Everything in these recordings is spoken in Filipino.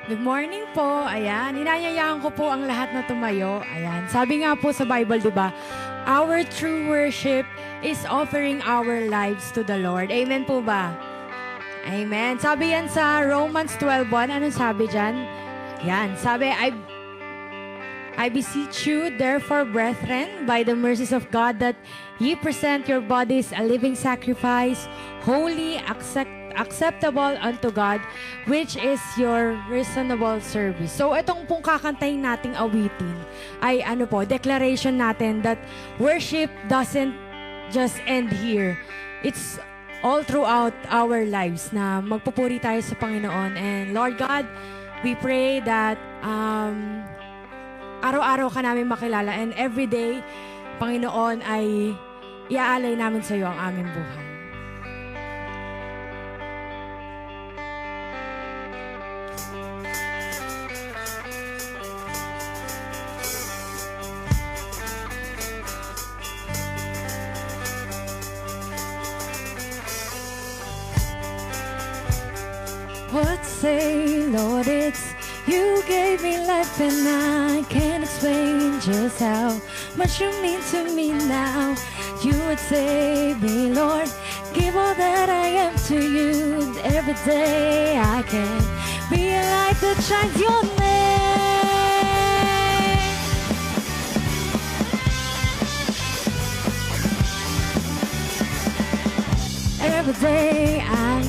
Good morning po. Ayan, hinayayaan ko po ang lahat na tumayo. Ayan, sabi nga po sa Bible, di ba? Our true worship is offering our lives to the Lord. Amen po ba? Amen. Sabi yan sa Romans 12:1. Anong sabi dyan? Yan, sabi, I beseech you, therefore, brethren, by the mercies of God, that ye present your bodies a living sacrifice, holy, acceptable unto God, which is your reasonable service. So, itong pong kakantahin nating awitin ay declaration natin that worship doesn't just end here. It's all throughout our lives na magpupuri tayo sa Panginoon. And Lord God, we pray that araw-araw ka namin makilala and every day, Panginoon, ay iaalay namin sa iyo ang aming buhay. What say, Lord, it's you gave me life and I can't explain just how much you mean to me now. You would save me, Lord, give all that I am to you. Every day I can be a light that shines your name. Every day I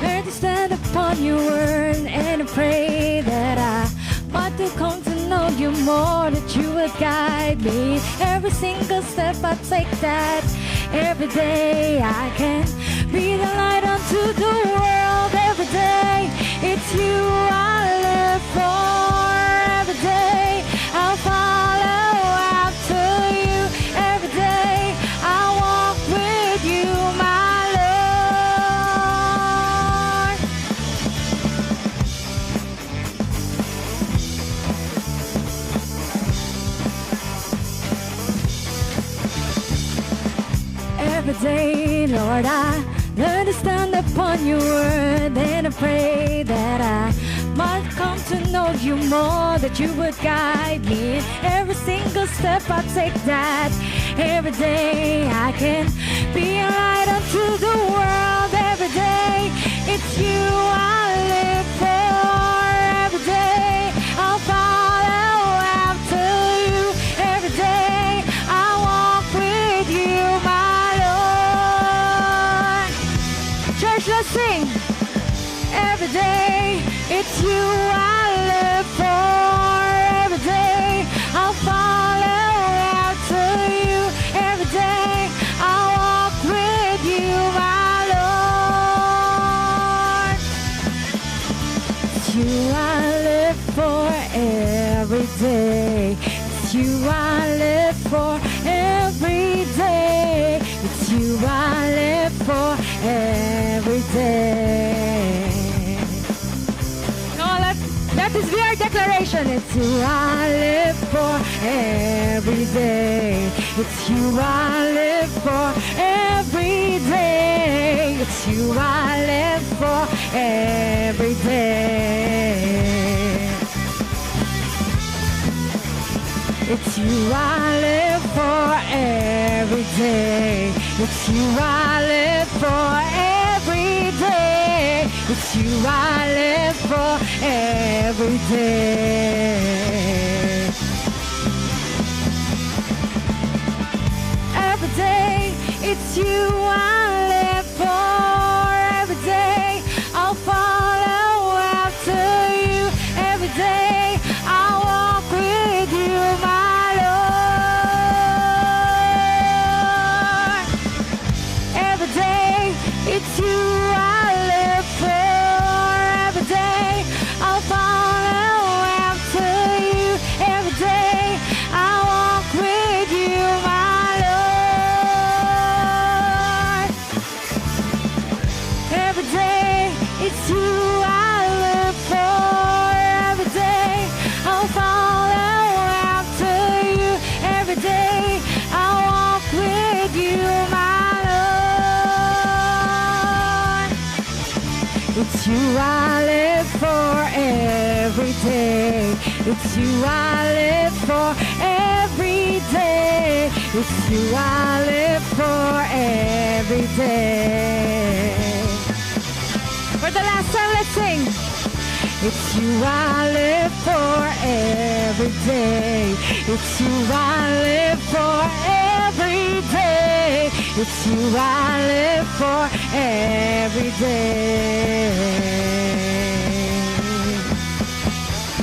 learn to stand upon your word, and I pray that I want to come to know you more, that you would guide me every single step I take, that every day I can be the light unto the world. Every day it's you I live for. Every day I'll follow after you. Every day I'll walk with you, my every day, Lord, I learn to stand upon your word, and I pray that I might come to know you more, that you would guide me in every single step I take, that every day I can be a light unto the world. Every day it's you I live for. Every day I'll follow after you. Every day I walk with you, my church, let's sing. Every day, it's you I live for. Every day, I'll follow after you. Every day, I'll walk with you, my Lord. It's you I live for every day. It's you I live for every day. It's you I live for every day. No, let this be our declaration. It's you I live for every day. It's you I live for every day. It's you I live for every day. It's you I live for every day. It's you I live for every day. It's you I live for every day. Every day, it's you I live for. Every day, I'll follow after you. Every day, I'll walk with you, my Lord. Every day, it's you I live for. Every day, I'll follow after you. Every day, I'll walk with you, my Lord. Every day, it's you I live for. Every day, I'll follow after you. Every day, I'll walk with you, my Lord. It's you I live for every day. It's you I live for every day. It's you I live for every day. For the last time, let's sing. It's you I live for every day. It's you I live for every day. It's you I live for every day.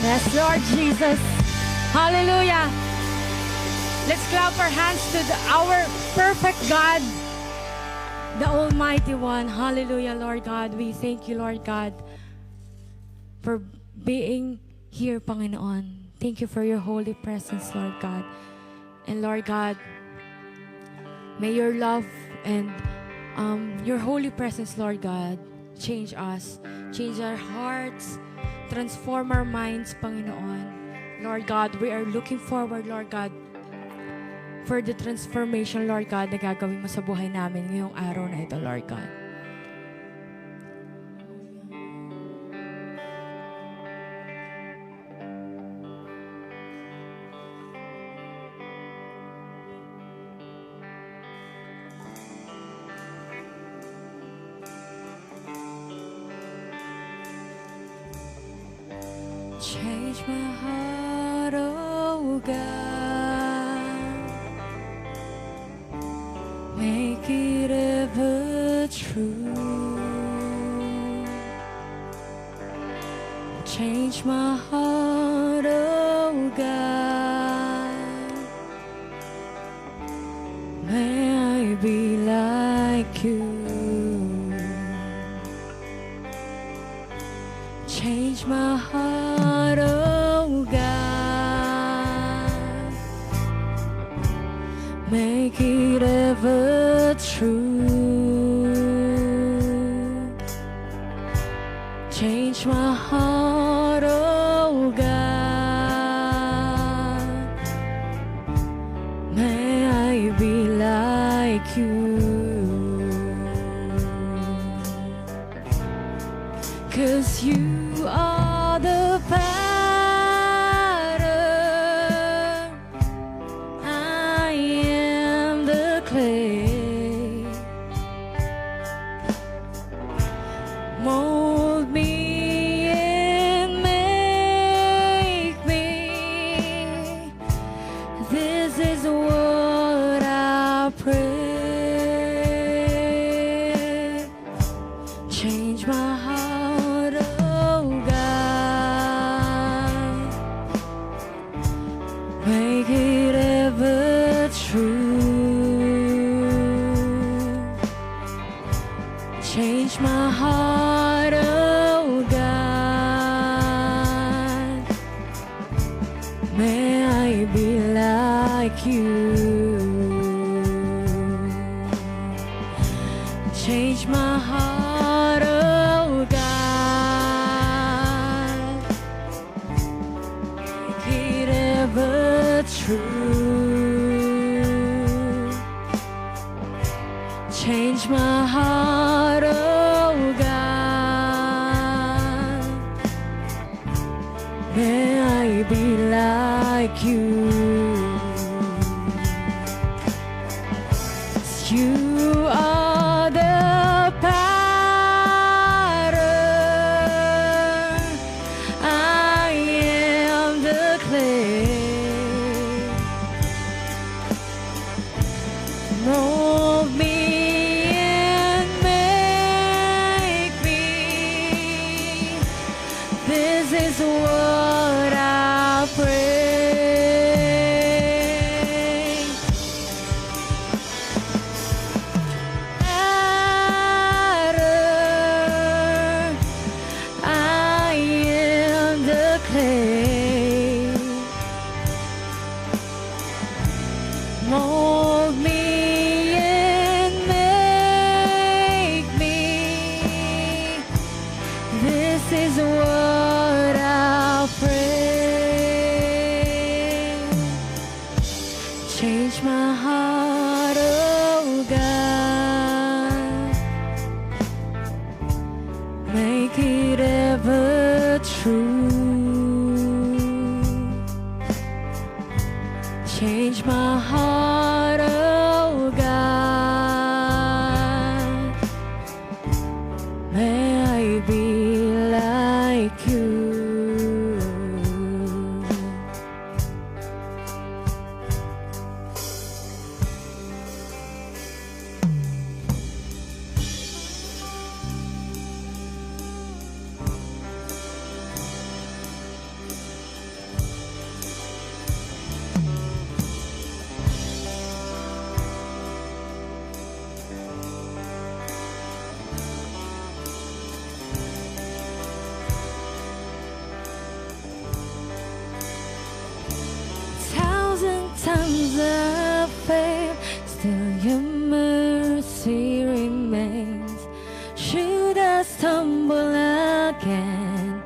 Yes, Lord Jesus. Hallelujah. Let's clap our hands to our perfect God, the Almighty One. Hallelujah, Lord God. We thank you, Lord God, for being here, Panginoon. Thank you for your holy presence, Lord God. And Lord God, may your love and your holy presence, Lord God, change us, change our hearts, transform our minds, Panginoon. Lord God, we are looking forward, Lord God, for the transformation, Lord God, na gagawin mo sa buhay namin ngayong araw na ito, Lord God. Change my heart, oh God. Make it ever true. Change my heart, oh God. May I be like you. Change my heart, oh God. Make it ever true. Change my heart, oh God. May I be like you. 'Cause you are the potter, I am the clay. Mold me and make me. This is what I pray. Change my heart, oh God. Make it ever true. Change my heart, oh God. May I be like you. Change my heart, oh God. Make it ever true. Change my heart, oh God. May I be like you. You are the potter, I am the clay. Mold me and make me. This is what I pray. I am the clay. Mold me and make me. This is what I pray. Change my heart, oh God. make it ever true. Change my heart, oh God. May I be like you. Times of faith, still your mercy remains. Should I stumble again,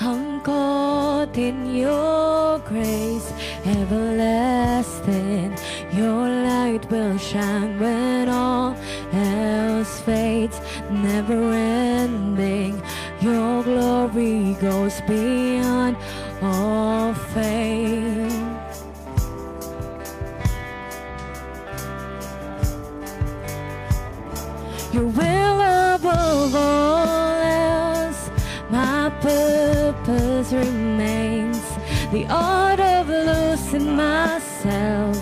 I'm caught in your grace. Everlasting, your light will shine when all else fades. Never ending, your glory goes beyond all fame. Your will above all else, my purpose remains. The art of losing myself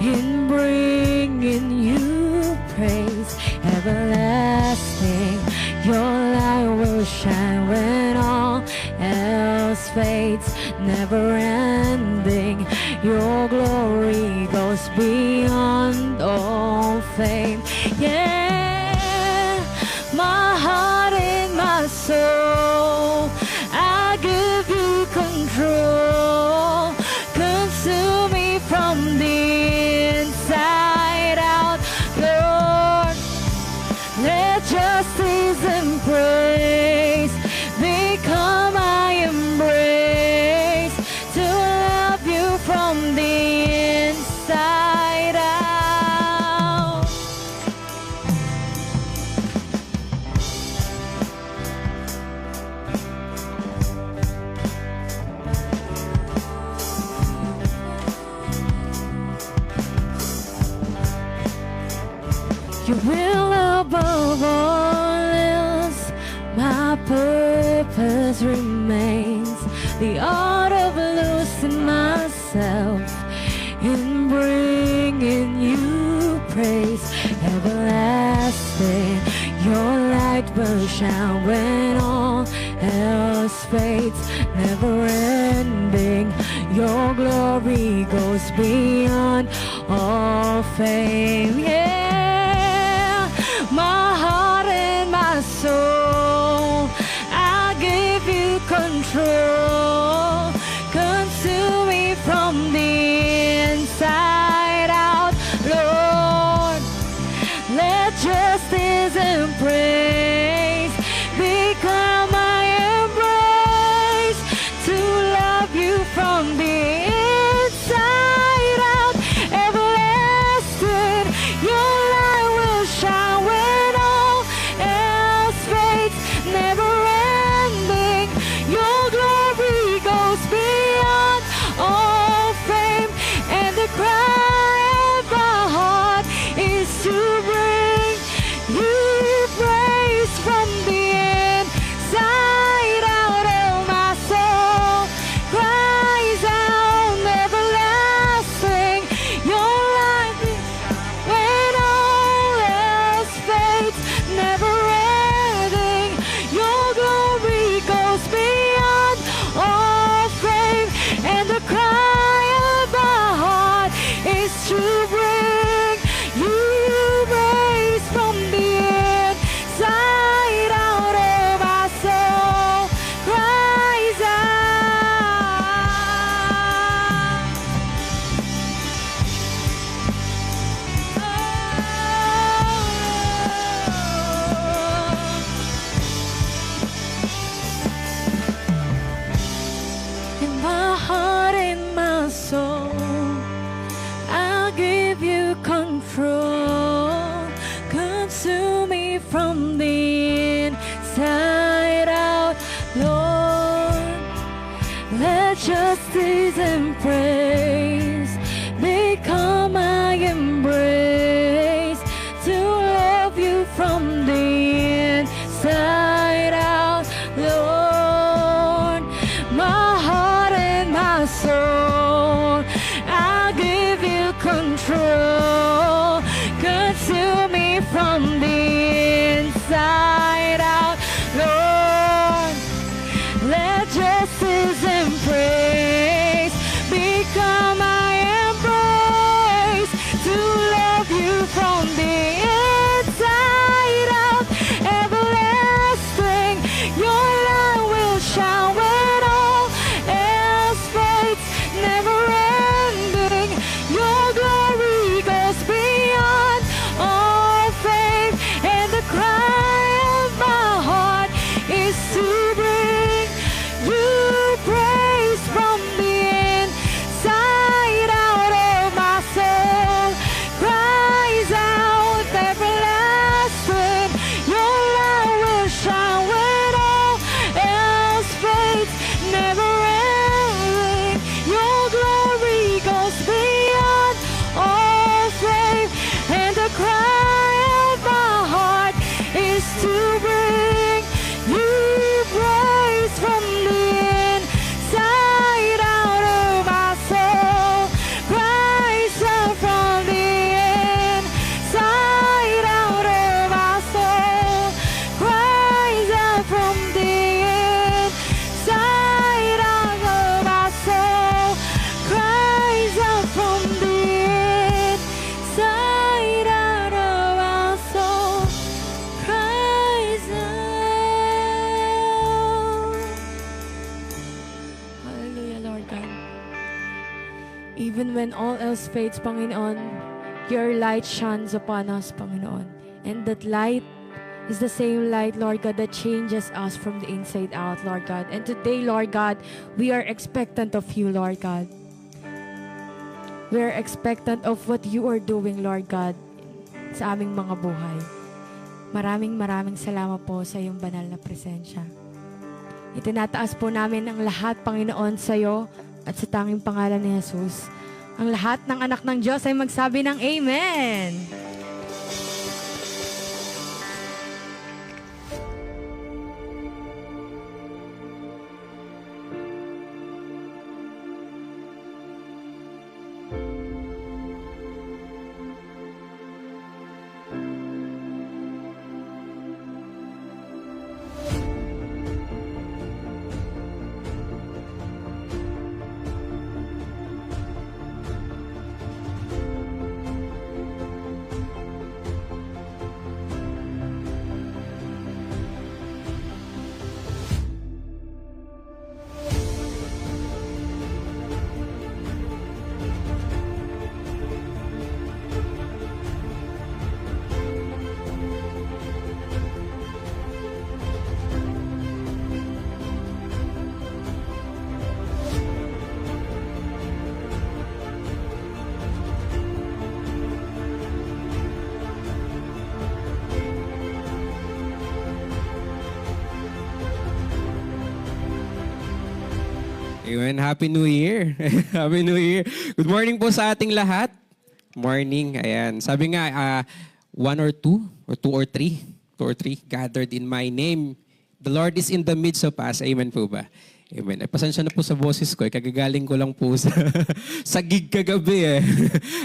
in bringing you praise. Everlasting, your light will shine when all else fades. Never ending, your glory goes beyond all fame. Yeah. My heart and my soul, I give you control. Consume me from the inside out, Lord. Let justice and praise become my embrace, to love you from the inside out. Your will above all else, my purpose remains. The art of losing myself in bringing you praise. Everlasting, your light will shine when all else fades. Never ending, your glory goes beyond all fame. Yeah. My heart and my soul, I give you control. Consume me from the inside out, Lord. Let justice and praise become my embrace, to love you from the inside out. Everlasting, your light will shine when all else fades. Never ending, your glory justice and praise become my embrace to love you from the inside out, Lord. My heart and my soul, I'll give you control. Consume me from the inside out, Lord. Let justice and praise become my embrace to love you from the inside out, everlasting. Your light will shine when all else fades, never ending. Your glory goes beyond all faith, and the cry of my heart is to bring you praise from the inside out of my soul. Cries out everlasting. Your light will shine when all else fades, never ending. Your glory goes beyond all faith, and the cry of my heart is to bring you praise from the inside out of my soul. Cries out from the inside out of my soul. Cries out from the inside out of my soul. Cries out from the inside out of my soul. Cries out. Hallelujah, Lord God. Even when all else fades, Panginoon, your light shines upon us, Panginoon. And that light is the same light, Lord God, that changes us from the inside out, Lord God. And today, Lord God, we are expectant of you, Lord God. We are expectant of what you are doing, Lord God, sa aming mga buhay. Maraming salamat po sa iyong banal na presensya. Itinataas po namin ang lahat, Panginoon, sa iyo at sa tanging pangalan ni Jesus. Ang lahat ng anak ng Diyos ay magsabi ng Amen. Amen. Happy New Year. Happy New Year. Good morning po sa ating lahat. Morning. Ayan. Sabi nga, two or three gathered in my name. The Lord is in the midst of us. Amen po ba? Amen. Pasensya na po sa boses ko. Kagagaling ko lang po sa gig kagabi.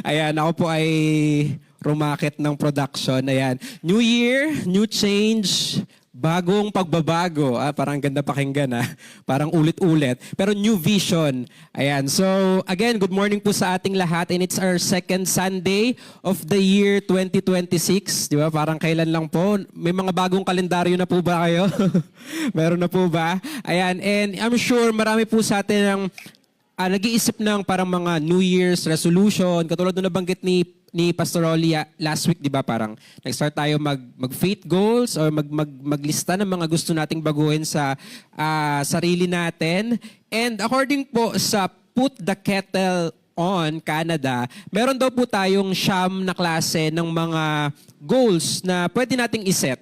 Ayan, ako po ay rumakit ng production. Ayan. New Year, new change, bagong pagbabago. Parang ganda pakinggan. Parang ulit-ulit. Pero new vision. Ayan. So, again, good morning po sa ating lahat. And it's our second Sunday of the year 2026. Di ba? Parang kailan lang po. May mga bagong kalendaryo na po ba kayo? Meron na po ba? Ayan. And I'm sure marami po sa atin ang nag-iisip ng parang mga New Year's resolution. Katulad na nabanggit ni Pastor Rolly last week, di ba? Parang nag-start tayo mag-faith goals or maglista ng mga gusto nating baguhin sa sarili natin. And according po sa Put the Kettle On Canada, meron daw po tayong 9 na klase ng mga goals na pwede nating iset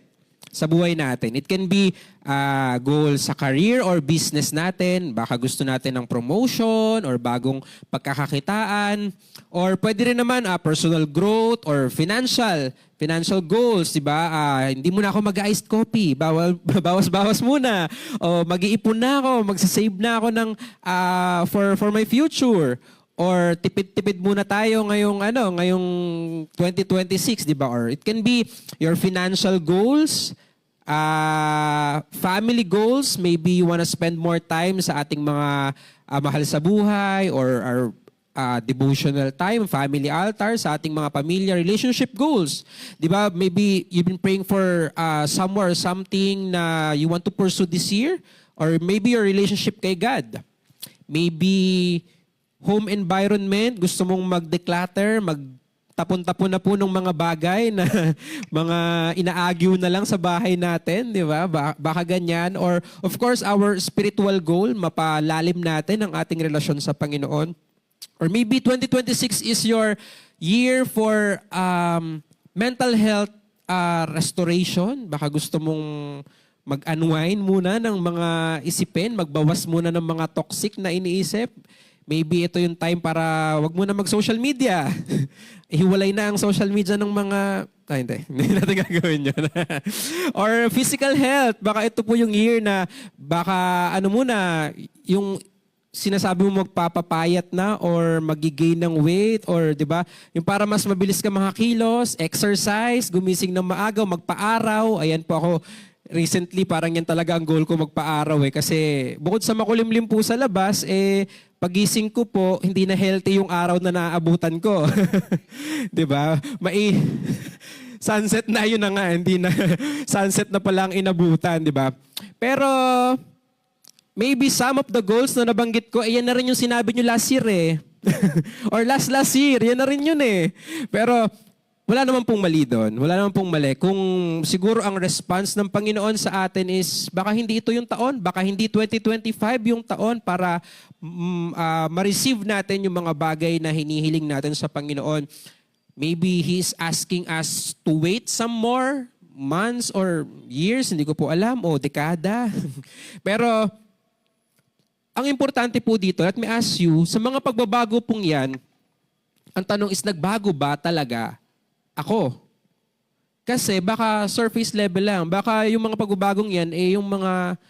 sa buhay natin. It can be goal sa career or business natin. Baka gusto natin ng promotion or bagong pagkakakitaan. Or pwede rin naman personal growth or financial goals, di ba? Hindi muna ako mag-iced coffee. Bawas-bawas muna. O mag-iipon na ako, magsasave na ako ng for my future. Or tipid-tipid muna tayo ngayong 2026, di ba? Or it can be your financial goals, family goals, maybe you wanna spend more time sa ating mga mahal sa buhay or our devotional time, family altar, sa ating mga pamilya, relationship goals. Di ba? Maybe you've been praying for somewhere, something na you want to pursue this year, or maybe your relationship kay God. Maybe home environment, gusto mong mag-declutter, magtapon-tapon na po ng mga bagay na mga inaagyo na lang sa bahay natin, di ba? Baka ganyan. Or of course, our spiritual goal, mapalalim natin ang ating relasyon sa Panginoon. Or maybe 2026 is your year for mental health restoration. Baka gusto mong mag-unwind muna ng mga isipin, magbawas muna ng mga toxic na iniisip. Maybe ito yung time para wag muna mag-social media. Ihiwalay na ang social media ng mga... hindi natin gagawin yun. Or physical health. Baka ito po yung year na baka yung sinasabi mo magpapapayat na or magigain ng weight or 'di ba? Yung para mas mabilis ka makakilos, exercise, gumising ng maaga, magpa-araw. Ayan po ako recently, parang yan talaga ang goal ko, magpa-araw kasi bukod sa makulimlim po sa labas, pagising ko po, hindi na healthy yung araw na naaabutan ko. 'Di ba? Sunset na, yun na nga, hindi na sunset na pala ang inabutan, 'di ba? Pero maybe some of the goals na nabanggit ko, yan na rin yung sinabi nyo last year or last year, yan na rin yun Pero wala naman pong mali doon. Wala naman pong mali. Kung siguro ang response ng Panginoon sa atin is, baka hindi ito yung taon, baka hindi 2025 yung taon para ma-receive natin yung mga bagay na hinihiling natin sa Panginoon. Maybe He is asking us to wait some more months or years, hindi ko po alam, o dekada. Pero ang importante po dito, let me ask you, sa mga pagbabago pong yan, ang tanong is, nagbago ba talaga ako? Kasi baka surface level lang. Baka yung mga pagbabagong yan, yung mga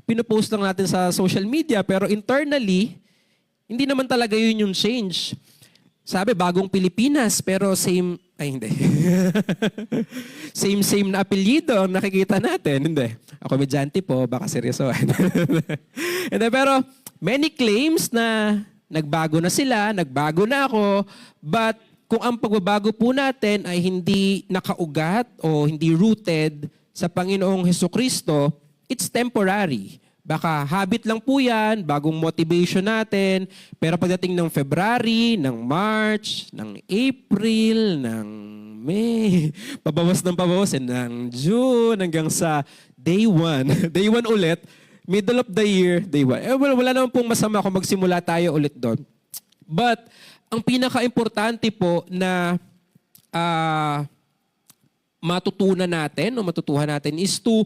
pinopost lang natin sa social media, pero internally, hindi naman talaga yun yung change. Sabi, bagong Pilipinas, pero same, hindi. same na apelyido ang nakikita natin. Hindi. Ako medyante po, baka seryosohan. Hindi, pero many claims na nagbago na sila, nagbago na ako, but kung ang pagbabago po natin ay hindi nakaugat o hindi rooted sa Panginoong Hesukristo, it's temporary. Baka habit lang po yan, bagong motivation natin, pero pagdating ng February, ng March, ng April, ng May, pabawas ng June, hanggang sa day 1. Day 1 ulit, middle of the year, day 1. Wala naman pong masama kung magsimula tayo ulit doon. But, ang pinaka-importante po na matutunan natin o matutuhan natin is to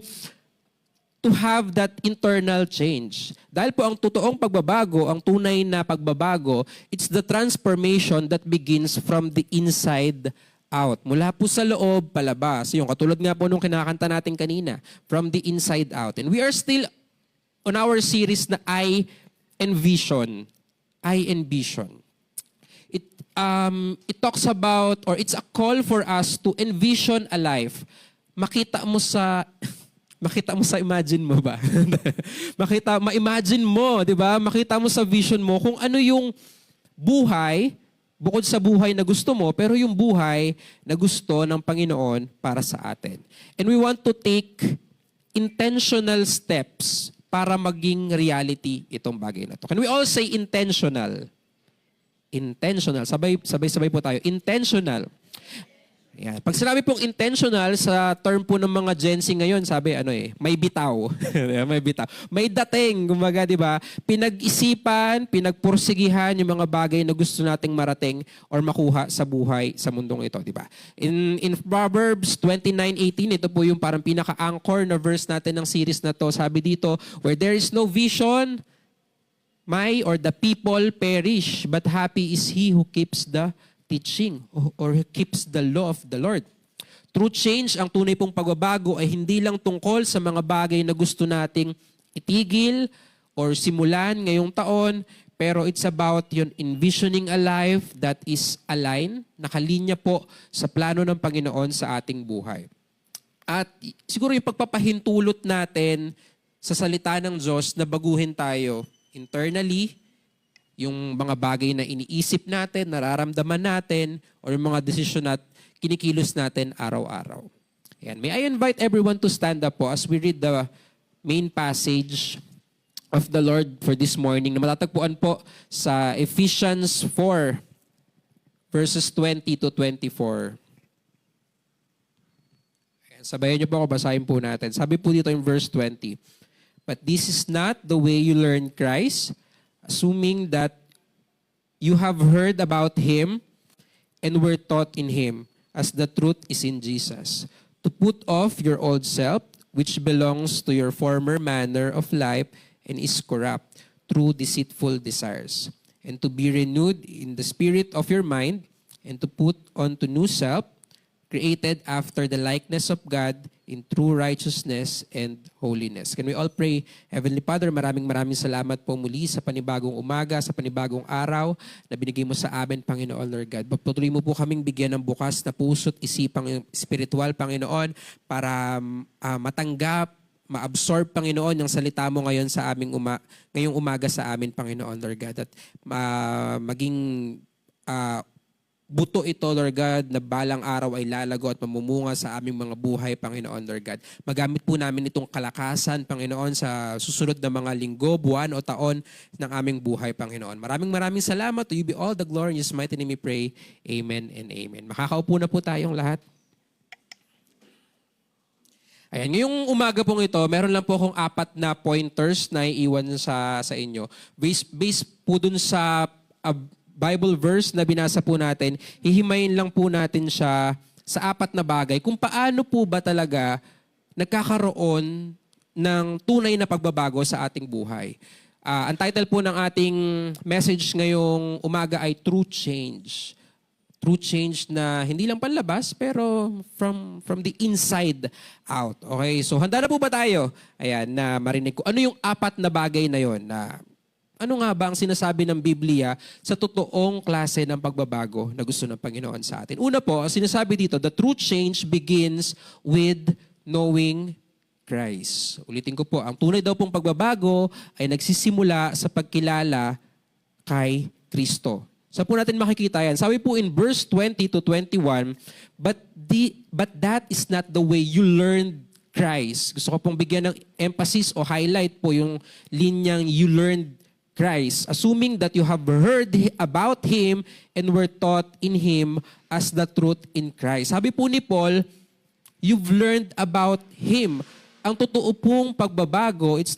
have that internal change. Dahil po ang totoong pagbabago, ang tunay na pagbabago, it's the transformation that begins from the inside out. Mula po sa loob, palabas. Yung katulad nga po nung kinakanta natin kanina, from the inside out. And we are still on our series na I Envision. I Envision. It talks about, or it's a call for us to envision a life. Makita mo sa imagine mo ba? Ma-imagine mo, di ba? Makita mo sa vision mo kung ano yung buhay, bukod sa buhay na gusto mo, pero yung buhay na gusto ng Panginoon para sa atin. And we want to take intentional steps para maging reality itong bagay na to. Can we all say intentional? Intentional. Sabay po tayo. Intentional. Yan. Pag sinabi pong intentional sa term po ng mga Gen Z ngayon, sabi may bitaw. May bitaw. May dating, kumbaga, di ba? Pinag-isipan, pinagpursigihan yung mga bagay na gusto nating marating or makuha sa buhay sa mundong ito, di ba? In Proverbs 29:18, ito po yung parang pinaka-anchor na verse natin ng series na to. Sabi dito, where there is no vision, the people perish, but happy is he who keeps the teaching or keeps the law of the Lord. True change, ang tunay pong pagbabago ay hindi lang tungkol sa mga bagay na gusto nating itigil or simulan ngayong taon, pero it's about yun envisioning a life that is aligned, nakalinya po sa plano ng Panginoon sa ating buhay. At siguro yung pagpapahintulot natin sa salita ng Diyos na baguhin tayo internally, yung mga bagay na iniisip natin, nararamdaman natin, or yung mga desisyon at kinikilos natin araw-araw. Ayan. May I invite everyone to stand up po as we read the main passage of the Lord for this morning na matatagpuan po sa Ephesians 4, verses 20 to 24. Ayan. Sabayan niyo po ako, basahin po natin. Sabi po dito in verse 20, "But this is not the way you learn Christ, assuming that you have heard about Him and were taught in Him, as the truth is in Jesus, to put off your old self, which belongs to your former manner of life and is corrupt through deceitful desires, and to be renewed in the spirit of your mind, and to put on to new self, created after the likeness of God in true righteousness and holiness." Can we all pray? Heavenly Father, maraming salamat po muli sa panibagong umaga, sa panibagong araw na binigay mo sa amin, Panginoon, Lord God. Patuloy mo po kaming bigyan ng bukas na puso't isipang spiritual, Panginoon, para matanggap, ma-absorb, Panginoon, yung salita mo ngayon sa aming ngayong umaga sa amin, Panginoon, Lord God. At maging buto ito, Lord God, na balang araw ay lalago at mamumunga sa aming mga buhay, Panginoon, Lord God. Magamit po namin itong kalakasan, Panginoon, sa susunod na mga linggo, buwan o taon ng aming buhay, Panginoon. Maraming salamat. To you be all the glory. In Jesus' mighty name we pray. Amen and amen. Makakaupo na po tayong lahat. Ayan, ngayong umaga pong ito, meron lang po akong 4 na pointers na iiwan sa inyo. Based po dun sa Bible verse na binasa po natin, hihimayin lang po natin siya sa 4 na bagay kung paano po ba talaga nagkakaroon ng tunay na pagbabago sa ating buhay. Ang title po ng ating message ngayong umaga ay True Change. True change na hindi lang panlabas pero from the inside out. Okay, so handa na po ba tayo? Ayan, na marinig ko. Ano yung 4 na bagay na yon na ano nga ba ang sinasabi ng Biblia sa totoong klase ng pagbabago na gusto ng Panginoon sa atin? Una po, ang sinasabi dito, the true change begins with knowing Christ. Ulitin ko po, ang tunay daw pong pagbabago ay nagsisimula sa pagkilala kay Kristo. Saan po natin makikita yan? Sabi po in verse 20 to 21, but that is not the way you learned Christ. Gusto ko pong bigyan ng emphasis o highlight po yung linyang you learned Christ, assuming that you have heard about Him and were taught in Him as the truth in Christ. Sabi po ni Paul, you've learned about Him. Ang totoo pong pagbabago, it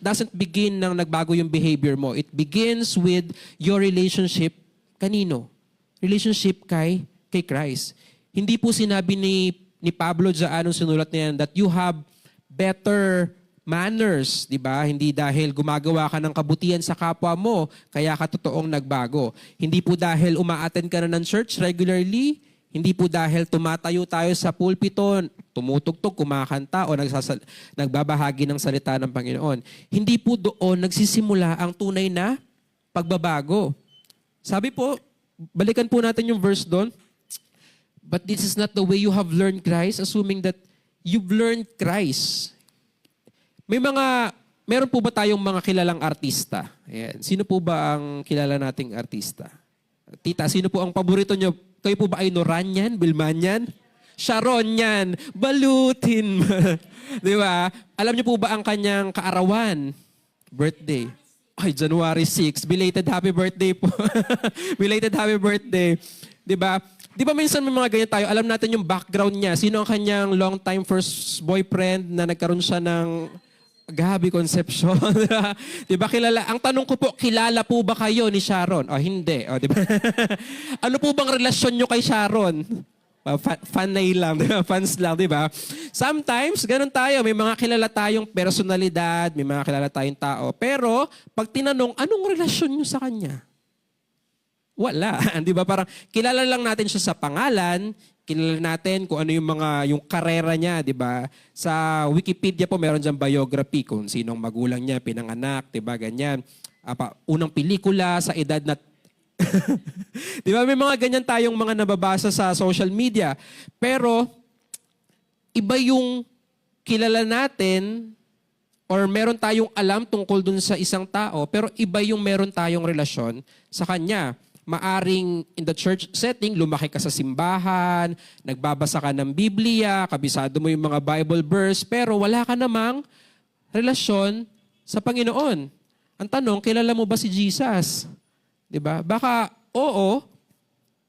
doesn't begin nang nagbago yung behavior mo. It begins with your relationship kanino? Relationship kay Christ. Hindi po sinabi ni Pablo dyan, anong sinulat niya, that you have better manners, di ba? Hindi dahil gumagawa ka ng kabutihan sa kapwa mo, kaya ka totoong nagbago. Hindi po dahil uma-attend ka na ng church regularly, hindi po dahil tumatayo tayo sa pulpito, tumutugtog, kumakanta, o nagbabahagi ng salita ng Panginoon. Hindi po doon nagsisimula ang tunay na pagbabago. Sabi po, balikan po natin yung verse doon. But this is not the way you have learned Christ, assuming that you've learned Christ. Meron po ba tayong mga kilalang artista? Ayan. Sino po ba ang kilala nating artista? Tita, sino po ang paborito nyo? Kayo po ba ay Noranyan, Bilmanyan? Sharonyan, balutin. Di ba? Alam niyo po ba ang kanyang kaarawan? Birthday. Ay, January 6. Belated happy birthday po. Belated happy birthday. Di ba? Di ba minsan may mga ganyan tayo, alam natin yung background niya. Sino ang kanyang long time first boyfriend na nagkaroon siya ng Gabi Concepcion. Di ba kilala? Ang tanong ko po, kilala po ba kayo ni Sharon? O hindi. O, di ba? Ano po bang relasyon nyo kay Sharon? Fanay lang, di ba? Fans lang, di ba? Sometimes, ganun tayo. May mga kilala tayong personalidad, may mga kilala tayong tao. Pero, pag tinanong, anong relasyon nyo sa kanya? Wala. Di ba? Parang kilala lang natin siya sa pangalan, kilala natin kung ano yung karera niya, di ba? Sa Wikipedia po meron diyang biography kung sinong magulang niya, pinanganak, di ba? Ganyan. Unang pelikula sa edad na di ba? May mga ganyan tayong mga nababasa sa social media. Pero iba yung kilala natin or meron tayong alam tungkol dun sa isang tao, pero iba yung meron tayong relasyon sa kanya. Maaring in the church setting, lumaki ka sa simbahan, nagbabasa ka ng Biblia, kabisado mo yung mga Bible verse, pero wala ka namang relasyon sa Panginoon. Ang tanong, kilala mo ba si Jesus? 'Di ba? Baka, oo,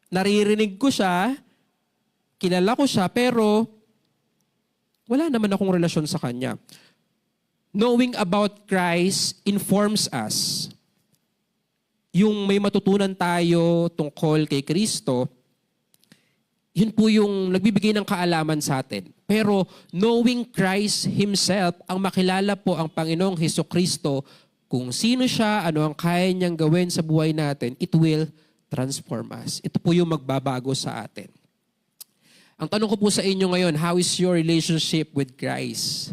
naririnig ko siya, kilala ko siya, pero wala naman akong relasyon sa Kanya. Knowing about Christ informs us. Yung may matutunan tayo tungkol kay Kristo, yun po yung nagbibigay ng kaalaman sa atin. Pero knowing Christ Himself, ang makilala po ang Panginoong Hesukristo, kung sino siya, ano ang kaya niyang gawin sa buhay natin, it will transform us. Ito po yung magbabago sa atin. Ang tanong ko po sa inyo ngayon, how is your relationship with Christ?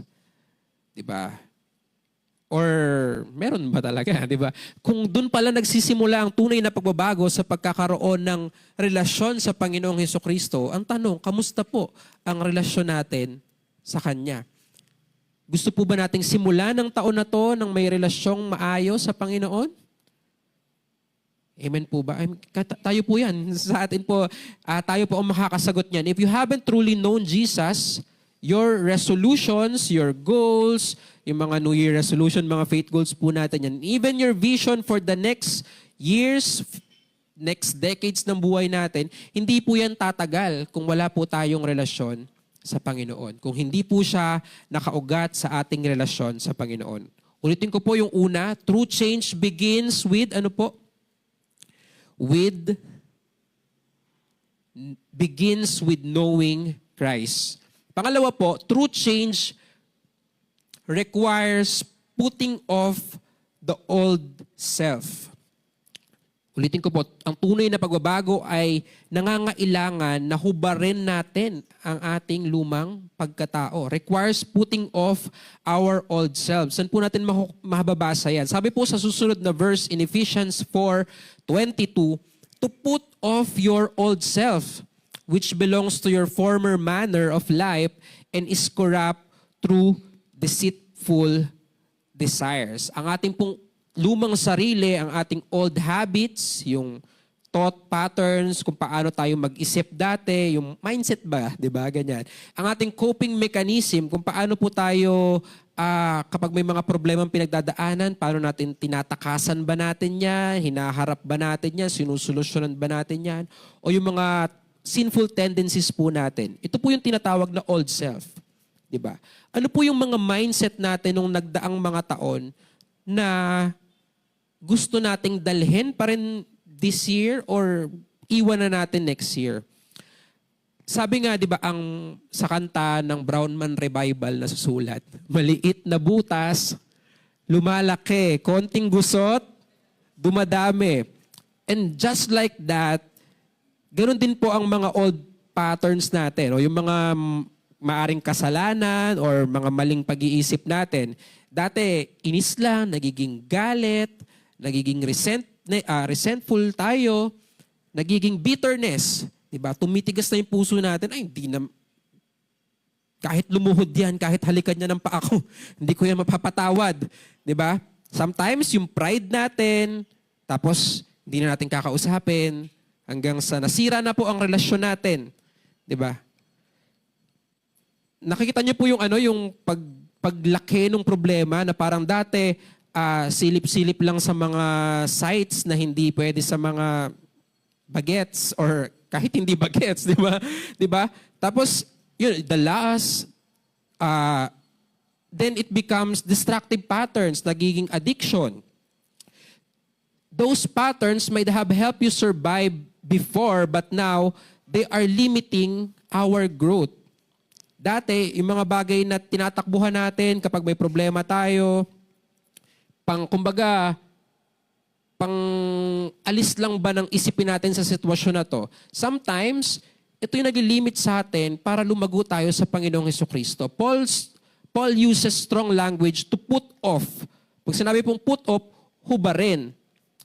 Diba? Or meron ba talaga, di ba? Kung doon pala nagsisimula ang tunay na pagbabago sa pagkakaroon ng relasyon sa Panginoong Hesukristo, ang tanong, kamusta po ang relasyon natin sa Kanya? Gusto po ba nating simulan ng taon na to ng may relasyong maayos sa Panginoon? Amen po ba? Tayo po yan. Sa atin po, tayo po ang makakasagot niyan. If you haven't truly known Jesus, your resolutions, your goals, yung mga New Year resolution, mga faith goals po natin yan. Even your vision for the next years, next decades ng buhay natin, hindi po yan tatagal kung wala po tayong relasyon sa Panginoon. Kung hindi po siya nakaugat sa ating relasyon sa Panginoon. Ulitin ko po yung una, true change begins with, ano po? Begins with knowing Christ. Pangalawa po, true change requires putting off the old self. Ulitin ko po, ang tunay na pagbabago ay nangangailangan na hubarin natin ang ating lumang pagkatao. Requires putting off our old self. Saan po natin mahababasa yan? Sabi po sa susunod na verse in Ephesians 4:22, to put off your old self, which belongs to your former manner of life and is corrupt through deceitful desires. Ang ating pong lumang sarili, ang ating old habits, yung thought patterns, kung paano tayo mag-isip dati, yung mindset ba, di ba, ganyan. Ang ating coping mechanism, kung paano po tayo, kapag may mga problemang pinagdadaanan, paano natin tinatakasan ba natin yan, hinaharap ba natin yan, sinusolusyonan ba natin yan, o yung mga sinful tendencies po natin. Ito po yung tinatawag na old self. Diba? Ano po yung mga mindset natin nung nagdaang mga taon na gusto nating dalhin pa rin this year or iwan na natin next year? Sabi nga, di ba, sa kanta ng Brown Man Revival na susulat, maliit na butas, lumalaki, konting gusot, dumadami. And just like that, ganun din po ang mga old patterns natin, o yung mga maaring kasalanan or mga maling pag-iisip natin. Dati, inis lang, nagiging galit, nagiging resentful tayo, nagiging bitterness. Diba? Tumitigas na yung puso natin, ay hindi na, kahit lumuhod yan, kahit halikan niya ng paa ko, hindi ko yan mapapatawad. Diba? Sometimes, yung pride natin, tapos hindi na natin kakausapin, hanggang sa nasira na po ang relasyon natin. Diba? Nakikita niyo po yung yung paglaki ng problema na parang dati silip-silip lang sa mga sites na hindi pwede sa mga bagets or kahit hindi bagets, di ba? Di ba? Tapos, yun, the last, then it becomes destructive patterns, nagiging addiction. Those patterns might have helped you survive before, but now, they are limiting our growth. Dati, yung mga bagay na tinatakbuhan natin kapag may problema tayo, kumbaga, alis lang ba ng isipin natin sa sitwasyon na to? Sometimes, ito yung nag-limit sa atin para lumago tayo sa Panginoong Hesukristo. Paul uses strong language to put off. Pag sinabi pong put off, hubarin.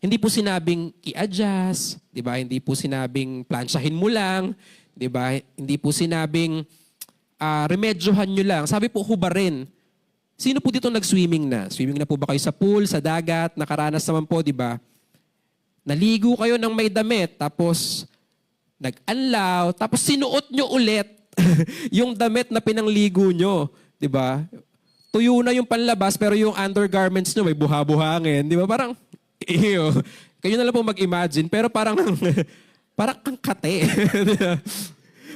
Hindi po sinabing i-adjust, di ba? Hindi po sinabing plansyahin mo lang, di ba? Hindi po sinabing remedyohan nyo lang. Sabi po, hubarin. Sino po dito nag-swimming na? Swimming na po ba kayo sa pool, sa dagat? Nakaranas naman po, di ba? Naligo kayo ng may damit, tapos nag-anlaw, tapos sinuot nyo ulit yung damit na pinangligo nyo. Di ba? Tuyo na yung panlabas, pero yung undergarments nyo may buha-buhangin. Di ba? Parang, iyo. Kayo na lang po mag-imagine, pero parang ang kate.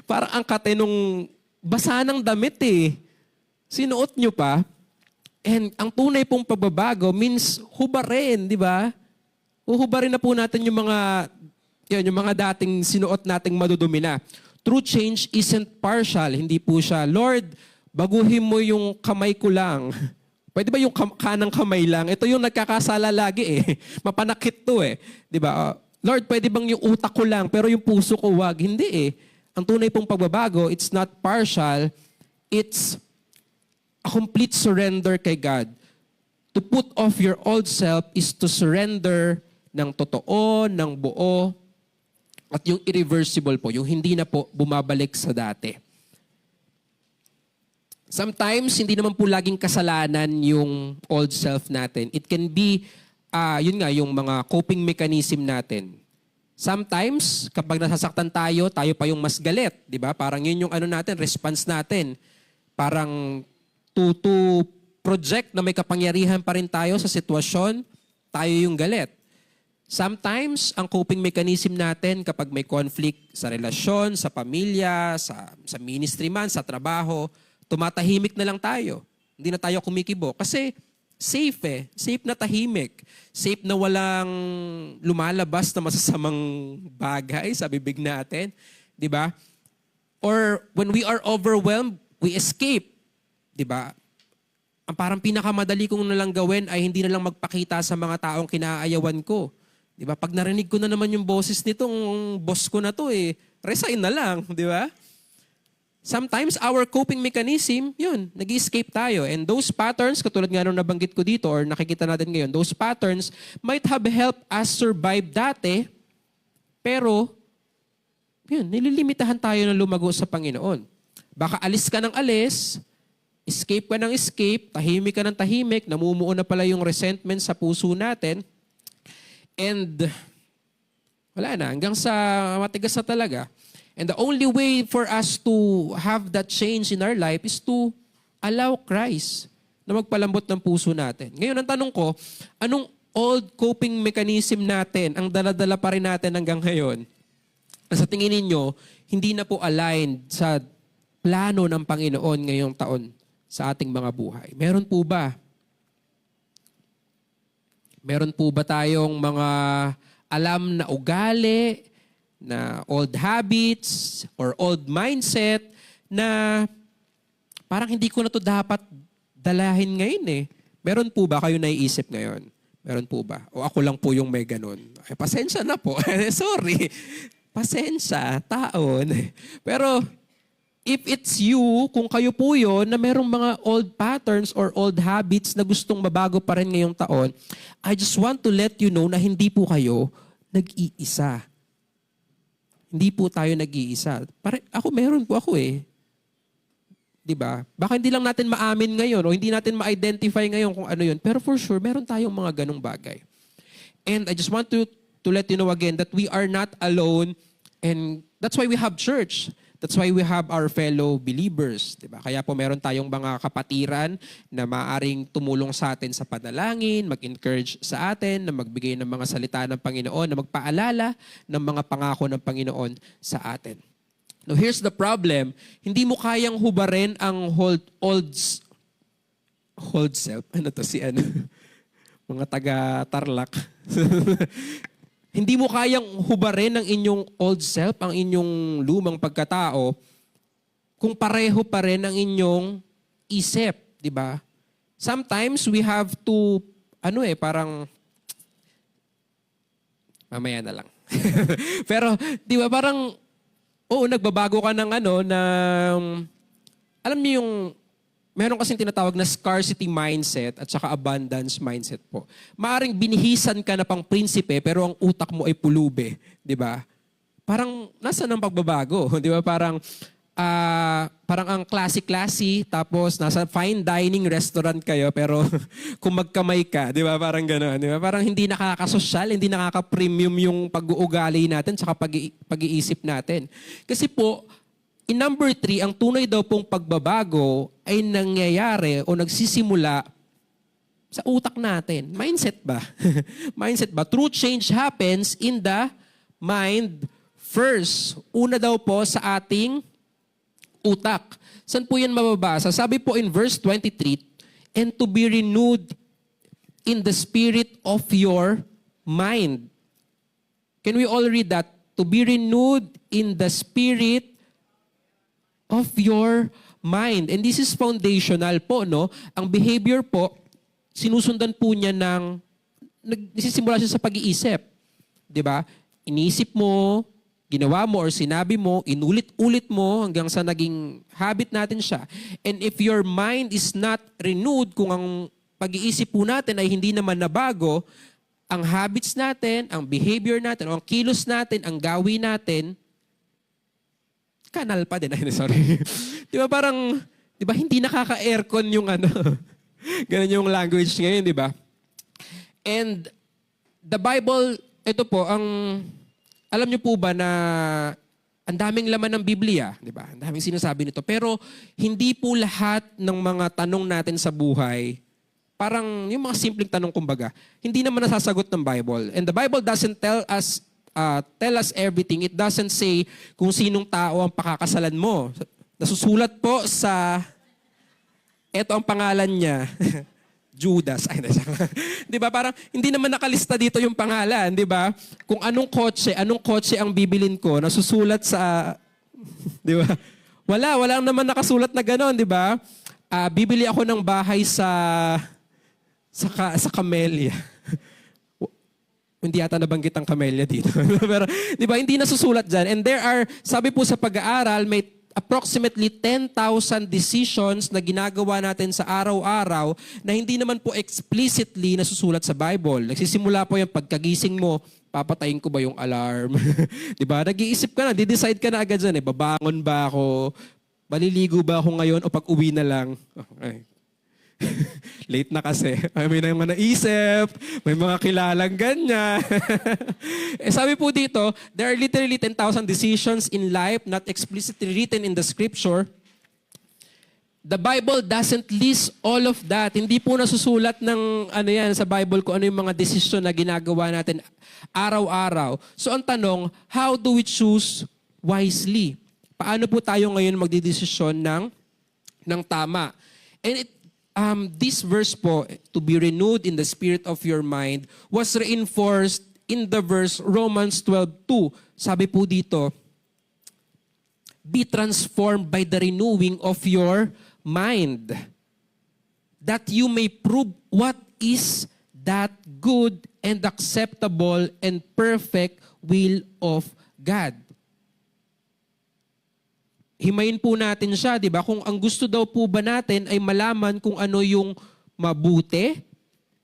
Parang ang kate nung basa ng damit eh. Sinuot nyo pa. And ang tunay pong pagbabago means hubarin, di ba? Uhubarin na po natin yung mga dating sinuot nating madudumi na. True change isn't partial. Hindi po siya, Lord, baguhin mo yung kamay ko lang. Pwede ba yung kanang kamay lang? Ito yung nagkakasala lagi eh. Mapanakit to eh. Di ba? Lord, pwede bang yung utak ko lang pero yung puso ko wag? Hindi eh. Ang tunay pong pagbabago, it's not partial. It's a complete surrender kay God. To put off your old self is to surrender ng totoo, ng buo, at yung irreversible po, yung hindi na po bumabalik sa dati. Sometimes, hindi naman po laging kasalanan yung old self natin. It can be, yun nga, yung mga coping mechanism natin. Sometimes, kapag nasasaktan tayo pa yung mas galit. Di ba? Parang yun yung response natin. Parang to project na may kapangyarihan pa rin tayo sa sitwasyon, tayo yung galit. Sometimes, ang coping mechanism natin kapag may conflict sa relasyon, sa pamilya, sa ministry man, sa trabaho, tumatahimik na lang tayo. Hindi na tayo kumikibo. Kasi safe eh. Safe na tahimik. Safe na walang lumalabas na masasamang bagay sa bibig natin. Di ba? Or when we are overwhelmed, we escape. Di ba? Ang parang pinakamadali kong nalang gawin ay hindi na lang magpakita sa mga taong kinaayawan ko. Di ba? Pag narinig ko na naman yung boses nitong boss ko na to resign na lang. Di ba? Sometimes, our coping mechanism, yun, nag-escape tayo. And those patterns, katulad nga nung nabanggit ko dito or nakikita natin ngayon, those patterns might have helped us survive dati, pero, yun, nililimitahan tayo na lumago sa Panginoon. Baka alis ka ng alis, escape ka ng escape, tahimik ka ng tahimik, namumuo na pala yung resentment sa puso natin, and wala na, hanggang sa matigas na talaga. And the only way for us to have that change in our life is to allow Christ na magpalambot ng puso natin. Ngayon, ang tanong ko, anong old coping mechanism natin ang dala-dala pa rin natin hanggang ngayon na sa tingin ninyo, hindi na po aligned sa plano ng Panginoon ngayong taon sa ating mga buhay? Meron po ba? Meron po ba tayong mga alam na ugali, na old habits or old mindset na parang hindi ko na to dapat dalahin ngayon eh? Meron po ba kayo naiisip ngayon? Meron po ba? O ako lang po yung may ganun? Ay, pasensya na po. Sorry. Pasensya, taon. Pero if it's you, kung kayo po yun, na merong mga old patterns or old habits na gustong mabago pa rin ngayong taon, I just want to let you know na hindi po kayo nag-iisa. Hindi po tayo nag-iisa. Ako, meron po ako eh. Diba? Baka hindi lang natin maamin ngayon o hindi natin ma-identify ngayon kung ano yun. Pero for sure, meron tayong mga ganong bagay. And I just want to let you know again that we are not alone and that's why we have church. That's why we have our fellow believers, di ba? Kaya po meron tayong mga kapatiran na maaring tumulong sa atin sa panalangin, mag-encourage sa atin, na magbigay ng mga salita ng Panginoon, na magpaalala ng mga pangako ng Panginoon sa atin. Now, here's the problem. Hindi mo kayang hubarin ang old self. Ano to si ano? Mga taga-Tarlac. Hindi mo kayang hubarin ang inyong old self, ang inyong lumang pagkatao, kung pareho pa rin ang inyong isip, di ba? Sometimes we have to, parang, mamaya na lang. Pero, di ba, parang, nagbabago ka ng alam niyo yung, meron kasing tinatawag na scarcity mindset at saka abundance mindset po. Maaring binihisan ka na pang prinsipe pero ang utak mo ay pulube, 'di ba? Parang nasa ng pagbabago, 'di ba? Parang ang classy-classy tapos nasa fine dining restaurant kayo pero kung magkamay ka, 'di ba? Parang gano'n, 'di ba? Parang hindi nakakasosyal, hindi nakaka-premium yung pag-uugali natin saka pag-iisip natin. Kasi po in number 3, ang tunay daw pong pagbabago ay nangyayari o nagsisimula sa utak natin. Mindset ba? Mindset ba? True change happens in the mind first. Una daw po sa ating utak. Saan po yan mababasa? Sabi po in verse 23, and to be renewed in the spirit of your mind. Can we all read that? To be renewed in the spirit of your mind. And this is foundational po, no? Ang behavior po, sinusundan po niya nagsisimula siya sa pag-iisip. 'Di ba? Iniisip mo, ginawa mo or sinabi mo, inulit-ulit mo hanggang sa naging habit natin siya. And if your mind is not renewed, kung ang pag-iisip po natin ay hindi naman nabago, ang habits natin, ang behavior natin, o ang kilos natin, ang gawin natin, kanal pa din. Ay, sorry. Di ba parang, di ba hindi nakaka-aircon yung ganun yung language ngayon, di ba? And the Bible, ito po, alam niyo po ba na ang daming laman ng Biblia, di ba? Ang daming sinasabi nito. Pero hindi po lahat ng mga tanong natin sa buhay, parang yung mga simpleng tanong kumbaga, hindi naman nasasagot ng Bible. And the Bible doesn't tell us everything. It doesn't say kung sinong tao ang pakakasalan mo. Nasusulat po sa, eto ang pangalan niya, Judas. Ay, di ba? Parang hindi naman nakalista dito yung pangalan, di ba? Kung anong kotse ang bibilin ko, nasusulat sa, di ba? Wala naman nakasulat na gano'n, di ba? Bibili ako ng bahay sa Camellia. Hindi yata nabanggit ang Camellia dito. Pero, di ba, hindi nasusulat dyan. And there are, sabi po sa pag-aaral, may approximately 10,000 decisions na ginagawa natin sa araw-araw na hindi naman po explicitly nasusulat sa Bible. Nagsisimula po yung pagkagising mo, papatayin ko ba yung alarm? Di ba? Nag-iisip ka na, di-decide ka na agad dyan. Babangon ba ako? Maliligo ba ako ngayon o pag-uwi na lang? Okay. Late na kasi. May na mga naisip, may mga kilalang ganyan. Sabi po dito, there are literally 10,000 decisions in life not explicitly written in the scripture. The Bible doesn't list all of that. Hindi po nasusulat ng sa Bible kung ano yung mga desisyon na ginagawa natin araw-araw. So ang tanong, how do we choose wisely? Paano po tayo ngayon magdidesisyon ng tama? And this verse po, to be renewed in the spirit of your mind, was reinforced in the verse Romans 12:2. Sabi po dito, be transformed by the renewing of your mind, that you may prove what is that good and acceptable and perfect will of God. Himayin po natin siya, di ba? Kung ang gusto daw po ba natin ay malaman kung ano yung mabuti,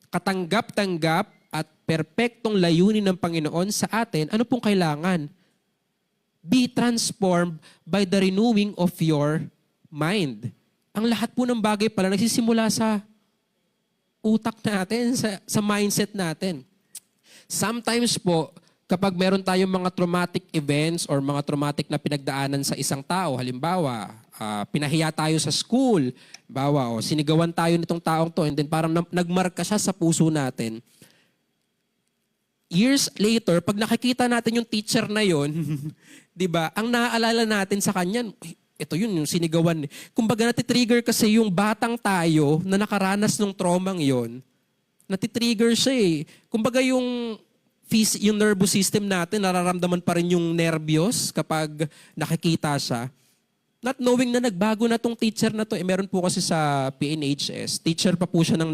katanggap-tanggap at perpektong layunin ng Panginoon sa atin, ano pong kailangan? Be transformed by the renewing of your mind. Ang lahat po ng bagay pala nagsisimula sa utak natin, sa mindset natin. Sometimes po, kapag meron tayong mga traumatic events or mga traumatic na pinagdaanan sa isang tao, halimbawa, pinahiya tayo sa school, halimbawa, o sinigawan tayo nitong taong to, and then parang nagmarka siya sa puso natin. Years later, pag nakikita natin yung teacher na yon, 'di ba? Ang naaalala natin sa kanya, ito yun, yung sinigawan. Kumbaga natitrigger kasi yung batang tayo na nakaranas ng traumang yon, natitrigger siya eh. Kumbaga yung nervous system natin, nararamdaman pa rin yung nervyos kapag nakikita siya. Not knowing na nagbago na tong teacher na to. Meron po kasi sa PNHS, teacher pa po siya ng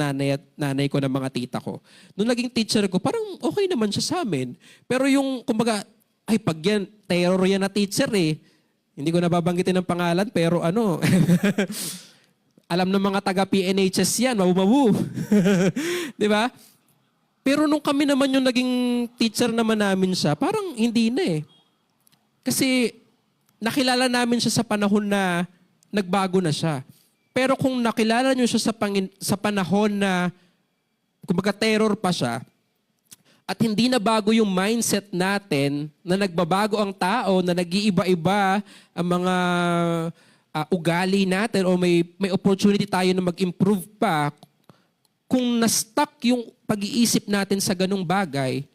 nanay ko, ng mga tita ko. Nung naging teacher ko, parang okay naman siya sa amin. Pero yung, kumbaga, ay pag yan, terror yan na teacher eh. Hindi ko nababanggitin ng pangalan, pero ano, alam ng mga taga-PNHS yan, mabu-mabu. Di ba? Pero nung kami naman yung naging teacher naman namin siya, parang hindi na eh. Kasi nakilala namin siya sa panahon na nagbago na siya. Pero kung nakilala niyo siya sa panahon na kumbaga terror pa siya, at hindi na bago yung mindset natin na nagbabago ang tao, na nag-iiba-iba ang mga ugali natin o may opportunity tayo na mag-improve pa, kung na-stuck yung pag-iisip natin sa ganung bagay,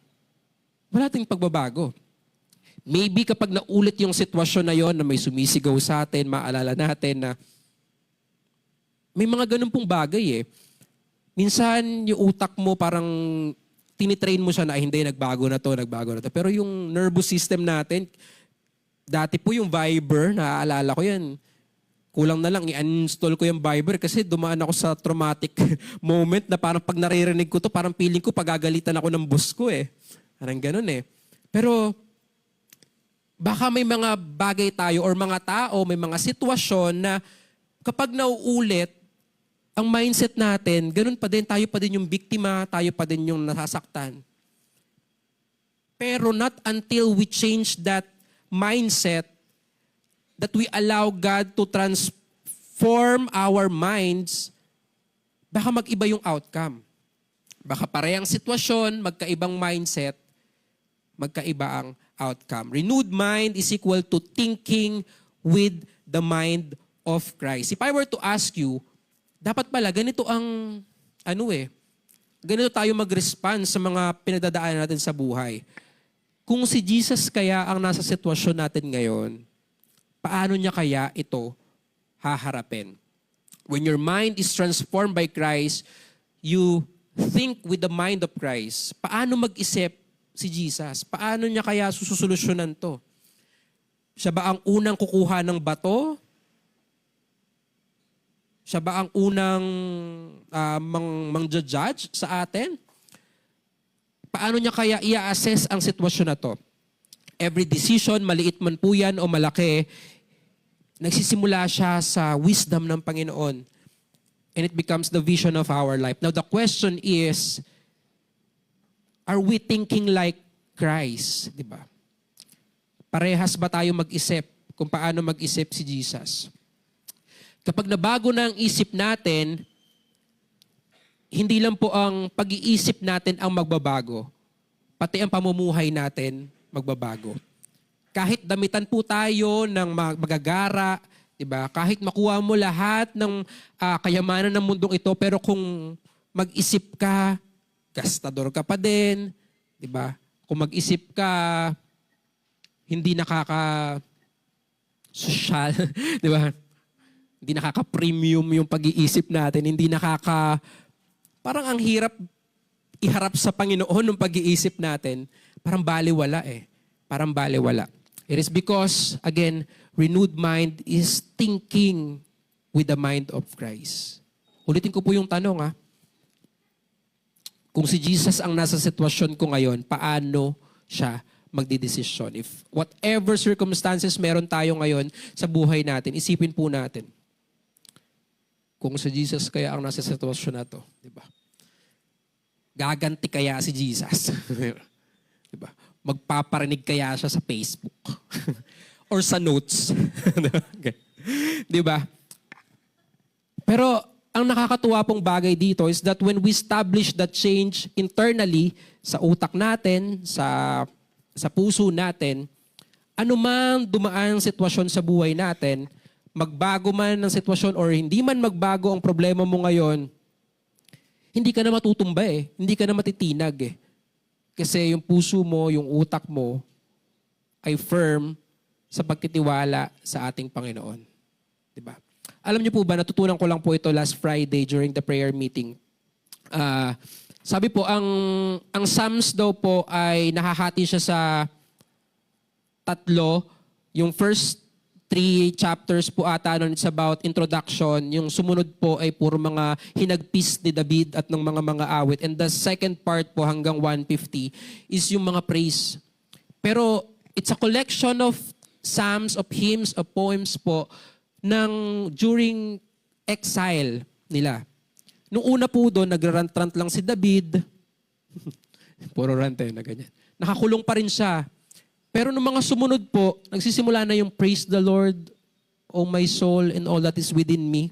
wala tayong pagbabago. Maybe kapag naulit yung sitwasyon na yon na may sumisigaw sa atin, maalala natin na may mga ganun pong bagay eh. Minsan yung utak mo parang tinitrain mo siya na hindi, nagbago na to. Pero yung nervous system natin, dati po yung Viber, naaalala ko yan, kulang na lang, i-uninstall ko yung Viber kasi dumaan ako sa traumatic moment na parang pag naririnig ko to, parang feeling ko pagagalitan ako ng boss ko eh. Parang ganun eh. Pero baka may mga bagay tayo or mga tao, may mga sitwasyon na kapag nauulit, ang mindset natin, ganun pa din, tayo pa din yung biktima, tayo pa din yung nasasaktan. Pero not until we change that mindset, that we allow God to transform our minds, baka mag-iba yung outcome. Baka parehang sitwasyon, magkaibang mindset, magkaiba ang outcome. Renewed mind is equal to thinking with the mind of Christ. If I were to ask you, dapat pala ganito ang, ganito tayo mag-respond sa mga pinagdadaanan natin sa buhay. Kung si Jesus kaya ang nasa sitwasyon natin ngayon, paano niya kaya ito haharapin? When your mind is transformed by Christ, you think with the mind of Christ. Paano mag-isip si Jesus? Paano niya kaya susolusyonan to? Siya ba ang unang kukuha ng bato? Siya ba ang unang mang-judge sa atin? Paano niya kaya i-assess ang sitwasyon na to? Every decision, maliit man po yan o malaki, nagsisimula siya sa wisdom ng Panginoon. And it becomes the vision of our life. Now the question is, are we thinking like Christ? Diba? Parehas ba tayo mag-isip kung paano mag-isip si Jesus? Kapag nabago na ang isip natin, hindi lang po ang pag-iisip natin ang magbabago, pati ang pamumuhay natin magbabago. Kahit damitan po tayo ng magagara, diba? Kahit makuha mo lahat ng kayamanan ng mundong ito, pero kung mag-isip ka, gastador ka pa din, diba? Kung mag-isip ka, hindi nakaka-social, diba? Hindi nakaka-premium yung pag-iisip natin, hindi parang ang hirap iharap sa Panginoon ng pag-iisip natin, parang baliwala eh. Parang baliwala. It is because, again, renewed mind is thinking with the mind of Christ. Ulitin ko po yung tanong Kung si Jesus ang nasa sitwasyon ko ngayon, paano siya magdidesisyon? If whatever circumstances meron tayo ngayon sa buhay natin, isipin po natin. Kung si Jesus kaya ang nasa sitwasyon na to, di ba? Gaganti kaya si Jesus? Di ba? Magpaparinig kaya siya sa Facebook? Or sa notes? Di ba? Pero ang nakakatuwa pong bagay dito is that when we establish that change internally sa utak natin, sa sa puso natin, anumang dumaan sitwasyon sa buhay natin, magbago man ang sitwasyon or hindi man magbago ang problema mo ngayon, hindi ka na matutumba eh. Hindi ka na matitinag eh. Kasi yung puso mo, yung utak mo, ay firm sa pagtitiwala sa ating Panginoon. Diba? Alam niyo po ba, natutunan ko lang po ito last Friday during the prayer meeting. Sabi po, ang Psalms daw po ay nahahati siya sa 3. Yung first 3 chapters po ata nun, it's about introduction. Yung sumunod po ay puro mga hinagpis ni David at ng mga awit. And the second part po hanggang 150 is yung mga praise. Pero it's a collection of psalms, of hymns, of poems po ng during exile nila. Nung una po doon, nagrarant-rant lang si David. Puro rant na ganyan. Nakakulong pa rin siya. Pero nung mga sumunod po, nagsisimula na yung praise the Lord, O my soul, and all that is within me.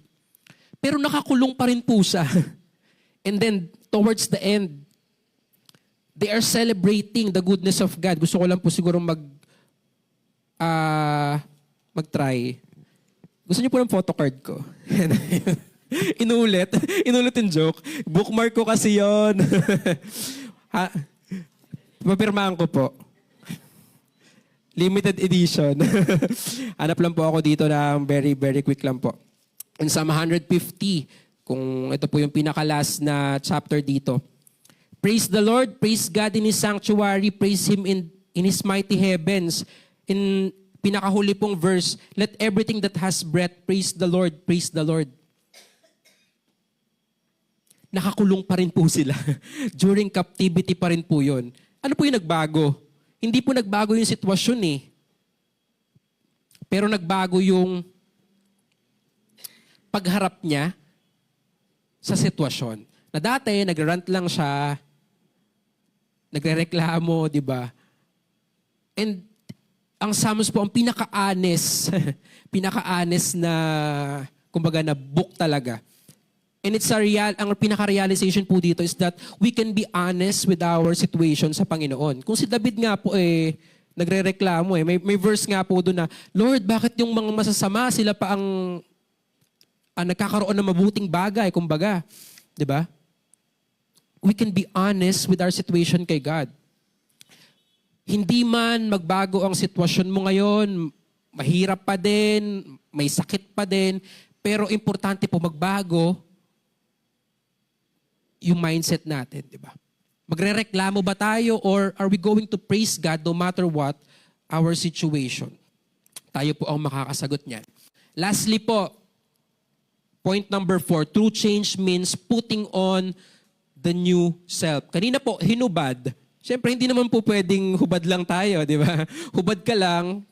Pero nakakulong pa rin po siya. And then, towards the end, they are celebrating the goodness of God. Gusto ko lang po siguro mag-try. Gusto niyo po ng photocard ko? Inulit yung joke. Bookmark ko kasi yon. Papirmahan ko po. Limited edition. Hanap lang po ako dito na very, very quick lang po. In Psalm 150, kung ito po yung pinaka-last na chapter dito. Praise the Lord, praise God in His sanctuary, praise Him in His mighty heavens. In pinakahuli pong verse, let everything that has breath, praise the Lord, praise the Lord. Nakakulong pa rin po sila. During captivity pa rin po yun. Ano po yung nagbago? Hindi po nagbago yung sitwasyon eh. Pero nagbago yung pagharap niya sa sitwasyon. Na dati, nagrarant lang siya, nagrereklamo, di ba? And ang Psalms po, ang pinaka-honest, pinaka-honest na, kumbaga na book talaga. And it's ang pinaka-realization po dito is that we can be honest with our situation sa Panginoon. Kung si David nga po nagrereklamo may verse nga po doon na, Lord, bakit yung mga masasama sila pa ang nagkakaroon ng mabuting bagay, kumbaga. 'Di ba? We can be honest with our situation kay God. Hindi man magbago ang sitwasyon mo ngayon, mahirap pa din, may sakit pa din, pero importante po magbago yung mindset natin, di ba? Magrereklamo ba tayo or are we going to praise God no matter what our situation? Tayo po ang makakasagot niyan. Lastly po, point number 4, true change means putting on the new self. Kanina po, hinubad. Siyempre, hindi naman po pwedeng hubad lang tayo, di ba? Hubad ka lang,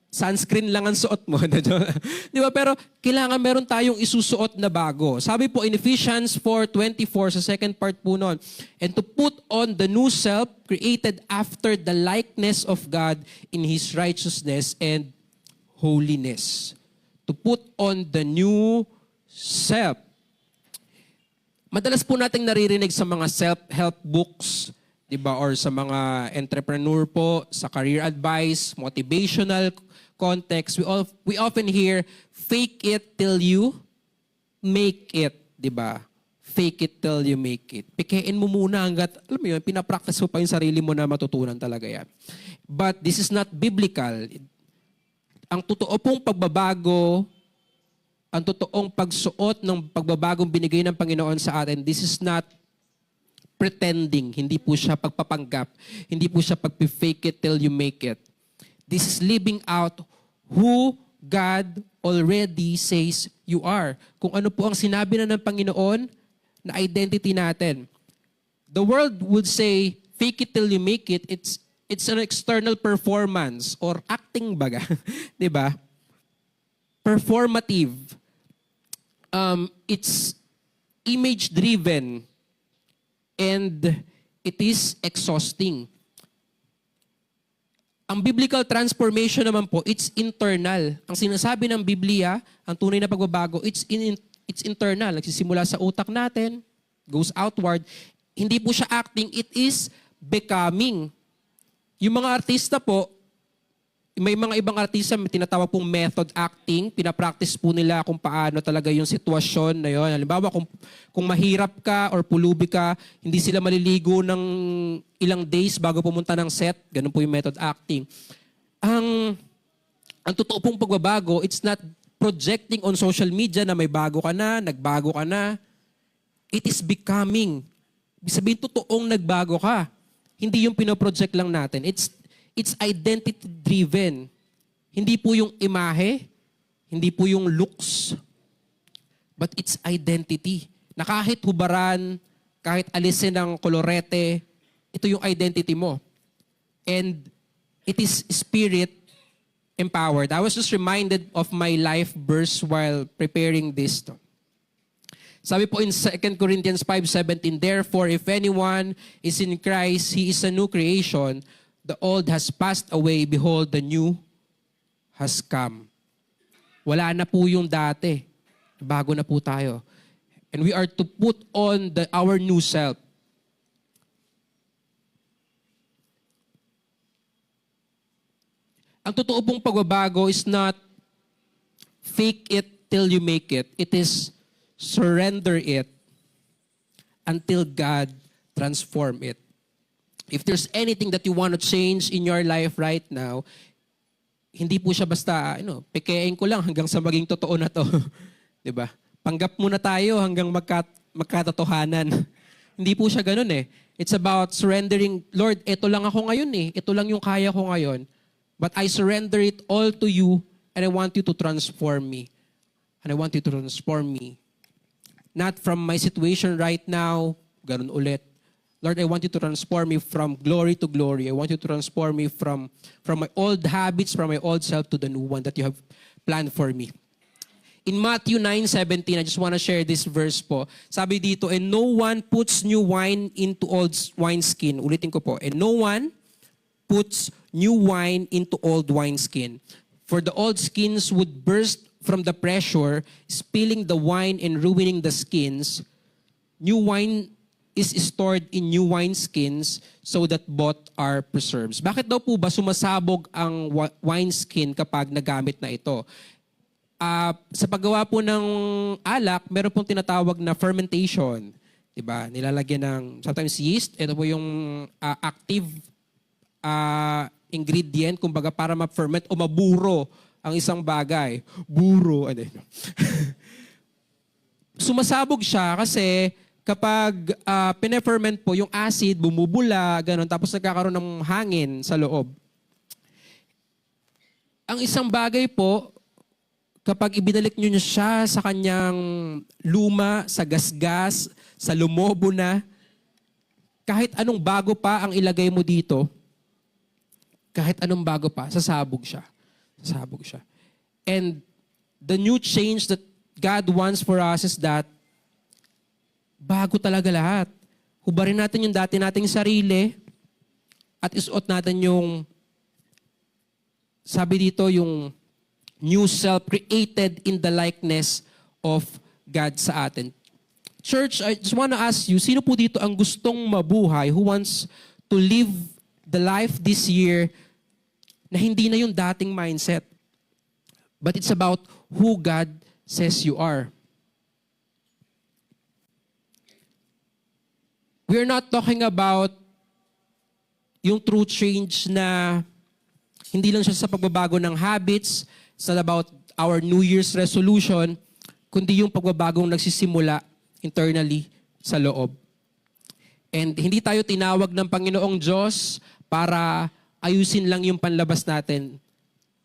sunscreen lang ang suot mo. Di ba? Pero kailangan meron tayong isusuot na bago. Sabi po in Ephesians 4:24 sa second part po nun, and to put on the new self created after the likeness of God in His righteousness and holiness. To put on the new self. Madalas po nating naririnig sa mga self-help books, di ba? Or sa mga entrepreneur po, sa career advice, motivational context, we often hear, fake it till you make it, di ba? Fake it till you make it. Pikein mo muna hanggat, alam mo yun, pinapractice mo pa yung sarili mo na matutunan talaga yan. But this is not biblical. Ang totoo pong pagbabago, ang totoong pagsuot ng pagbabagong binigay ng Panginoon sa atin, this is not pretending. Hindi po siya pagpapanggap. Hindi po siya pag-fake it till you make it. This is living out who God already says you are. Kung ano po ang sinabi na ng Panginoon na identity natin. The world would say, fake it till you make it. It's an external performance or acting baga. Diba? Performative. It's image-driven. And it is exhausting. Ang biblical transformation naman po, it's internal. Ang sinasabi ng Biblia, ang tunay na pagbabago, it's internal. Nagsisimula sa utak natin, goes outward. Hindi po siya acting, it is becoming. Yung mga artista po, may mga ibang artista may tinatawag pong method acting. Pinapractice po nila kung paano talaga yung sitwasyon na yun. Halimbawa, kung mahirap ka or pulubi ka, hindi sila maliligo ng ilang days bago pumunta ng set. Ganun po yung method acting. Ang totoo pong pagbabago, it's not projecting on social media na may bago ka na, nagbago ka na. It is becoming. Ibig sabihin, totoong nagbago ka. Hindi yung pinoproject lang natin. It's identity-driven. Hindi po yung imahe, hindi po yung looks, but it's identity. Na kahit hubaran, kahit alisin ng kolorete, ito yung identity mo. And it is spirit-empowered. I was just reminded of my life verse while preparing this. Sabi po in 2 Corinthians 5:17, therefore, if anyone is in Christ, he is a new creation. The old has passed away, behold, the new has come. Wala na po yung dati. Bago na po tayo. And we are to put on our new self. Ang totoo pong pagbabago is not fake it till you make it. It is surrender it until God transform it. If there's anything that you want to change in your life right now, hindi po siya basta, pekein ko lang hanggang sa maging totoo na to. 'Di ba? Panggap muna tayo hanggang magkatotohanan. Hindi po siya ganoon eh. It's about surrendering, Lord, ito lang ako ngayon eh. Ito lang yung kaya ko ngayon. But I surrender it all to you and I want you to transform me. And I want you to transform me. Not from my situation right now, ganun ulit. Lord, I want you to transform me from glory to glory. I want you to transform me from my old habits, from my old self to the new one that you have planned for me. In Matthew 9:17, I just want to share this verse po. Sabi dito, and no one puts new wine into old wineskin. Ulitin ko po. And no one puts new wine into old wineskin. For the old skins would burst from the pressure, spilling the wine and ruining the skins. New wine is stored in new wineskins so that both are preserved. Bakit daw po ba sumasabog ang wineskin kapag nagamit na ito? Sa paggawa po ng alak, meron pong tinatawag na fermentation. Diba? Nilalagyan ng sometimes yeast. Ito po yung active ingredient, kumbaga para ma-ferment o maburo ang isang bagay. Buro. Sumasabog siya kasi kapag pine-ferment po, yung acid bumubula, ganun, tapos nagkakaroon ng hangin sa loob. Ang isang bagay po, kapag ibinalik nyo siya sa kanyang luma, sa gasgas, sa lumobo na, kahit anong bago pa ang ilagay mo dito, kahit anong bago pa, sasabog siya. Sasabog siya. And the new change that God wants for us is that bago talaga lahat. Hubarin natin yung dati nating sarili at isuot natin yung, sabi dito, yung new self created in the likeness of God sa atin. Church, I just want to ask you, sino po dito ang gustong mabuhay, who wants to live the life this year na hindi na yung dating mindset, but it's about who God says you are? We're not talking about yung true change na hindi lang siya sa pagbabago ng habits, it's not about our New Year's resolution, kundi yung pagbabagong nagsisimula internally sa loob. And hindi tayo tinawag ng Panginoong Diyos para ayusin lang yung panlabas natin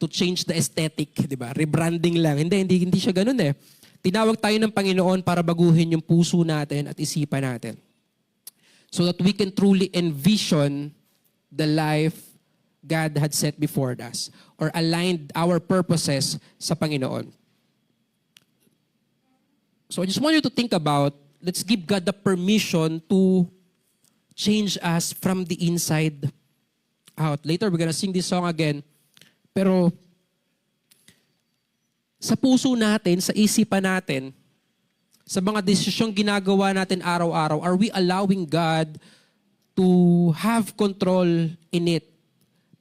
to change the aesthetic, di ba? Rebranding lang. Hindi siya ganun eh. Tinawag tayo ng Panginoon para baguhin yung puso natin at isipan natin, so that we can truly envision the life God had set before us or aligned our purposes sa Panginoon. So I just want you to think about, let's give God the permission to change us from the inside out. Later, we're gonna sing this song again. Pero sa puso natin, sa isipan natin, sa mga desisyong ginagawa natin araw-araw, are we allowing God to have control in it?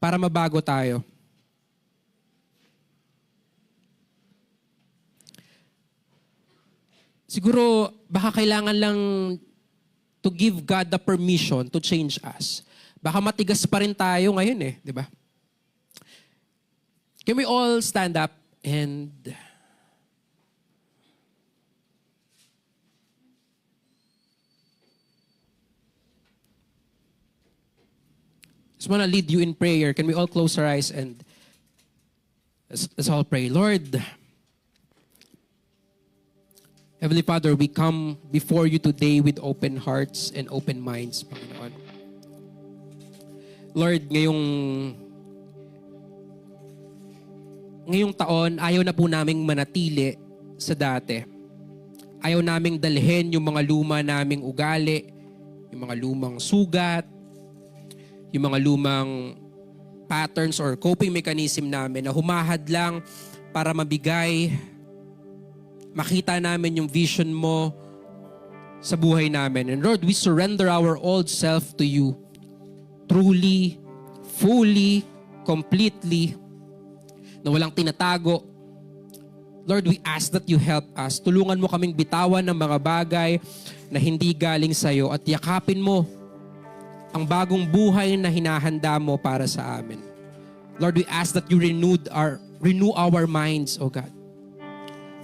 para mabago tayo. Siguro, baka kailangan lang to give God the permission to change us. Baka matigas pa rin tayo ngayon di ba? Can we all stand up and just want to lead you in prayer. Can we all close our eyes and let's all pray. Lord, Heavenly Father, we come before you today with open hearts and open minds, Panginoon. Lord, ngayong taon, ayaw na po naming manatili sa dati. Ayaw naming dalhin yung mga luma naming ugali, yung mga lumang sugat, yung mga lumang patterns or coping mechanism namin na humahad lang para mabigay, makita namin yung vision mo sa buhay namin. And Lord, we surrender our old self to you. Truly, fully, completely, na walang tinatago. Lord, we ask that you help us. Tulungan mo kaming bitawan ng mga bagay na hindi galing sa'yo at yakapin mo ang bagong buhay na hinahanda mo para sa amin. Lord, we ask that you renew our minds, O God.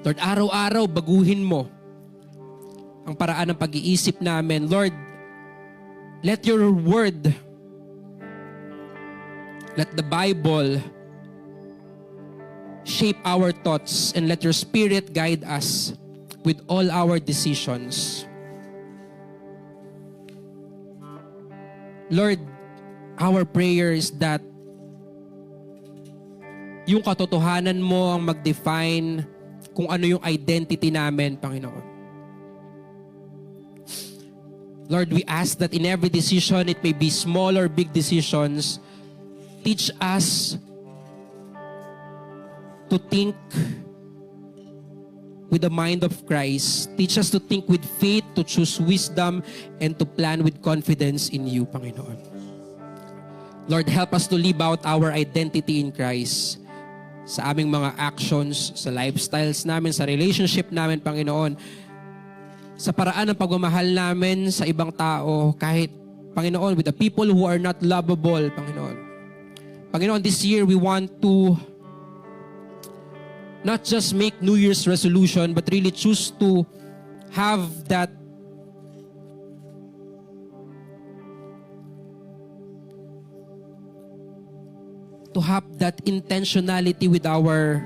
Lord, araw-araw baguhin mo ang paraan ng pag-iisip namin. Lord, let your word, let the Bible shape our thoughts and let your Spirit guide us with all our decisions. Lord, our prayer is that yung katotohanan mo ang mag-define kung ano yung identity namin, Panginoon. Lord, we ask that in every decision, it may be small or big decisions, teach us to think with the mind of Christ. Teach us to think with faith, to choose wisdom, and to plan with confidence in you, Panginoon. Lord, help us to live out our identity in Christ sa aming mga actions, sa lifestyles namin, sa relationship namin, Panginoon, sa paraan ng pagmamahal namin sa ibang tao, kahit, Panginoon, with the people who are not lovable, Panginoon. Panginoon, this year we want to not just make New Year's resolution, but really choose to have that intentionality with our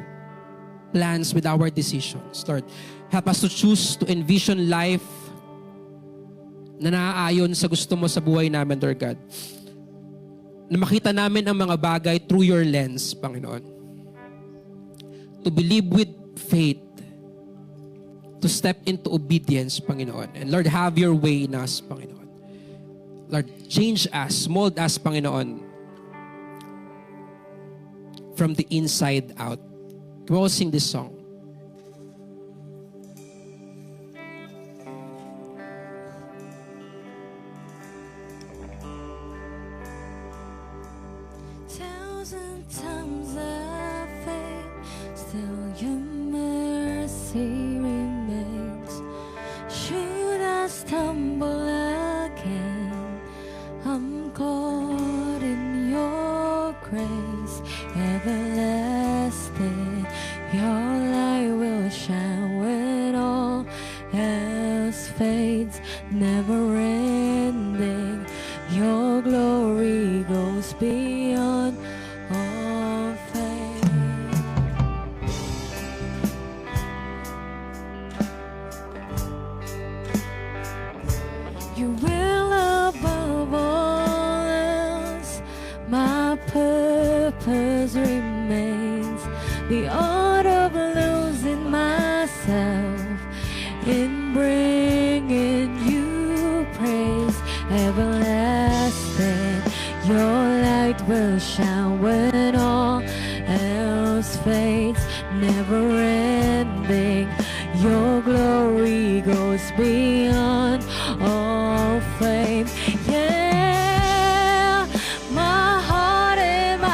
plans, with our decisions. Lord, help us to choose to envision life na naaayon sa gusto mo sa buhay namin, Lord God. Na makita namin ang mga bagay through your lens, Panginoon. To believe with faith, to step into obedience, Panginoon. And Lord, have your way in us, Panginoon. Lord, change us, mold us, Panginoon, from the inside out. Can we all sing this song? Thousand times I fail, still your mercy remains. Should I stumble again, I'm caught in your grace. Everlasting, your light will shine when all else fades. Never ending, your glory goes beyond all fame. You will above all else, my purpose remains. The art of losing myself in bringing you praise. Everlasting, your light will shine when all else fades. Never ending, your glory goes beyond all fame. Yeah, my heart and my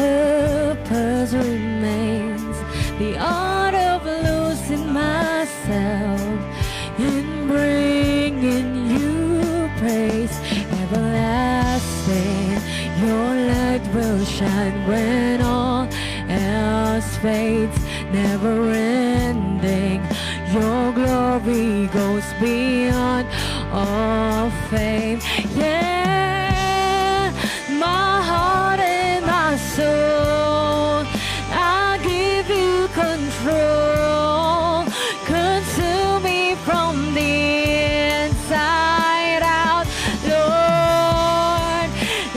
purpose remains. The art of losing myself in bringing you praise. Everlasting, your light will shine when all else fades. Never ending, your glory goes beyond all fame. Yeah, my heart and my soul, I give you control. Consume me from the inside out, Lord.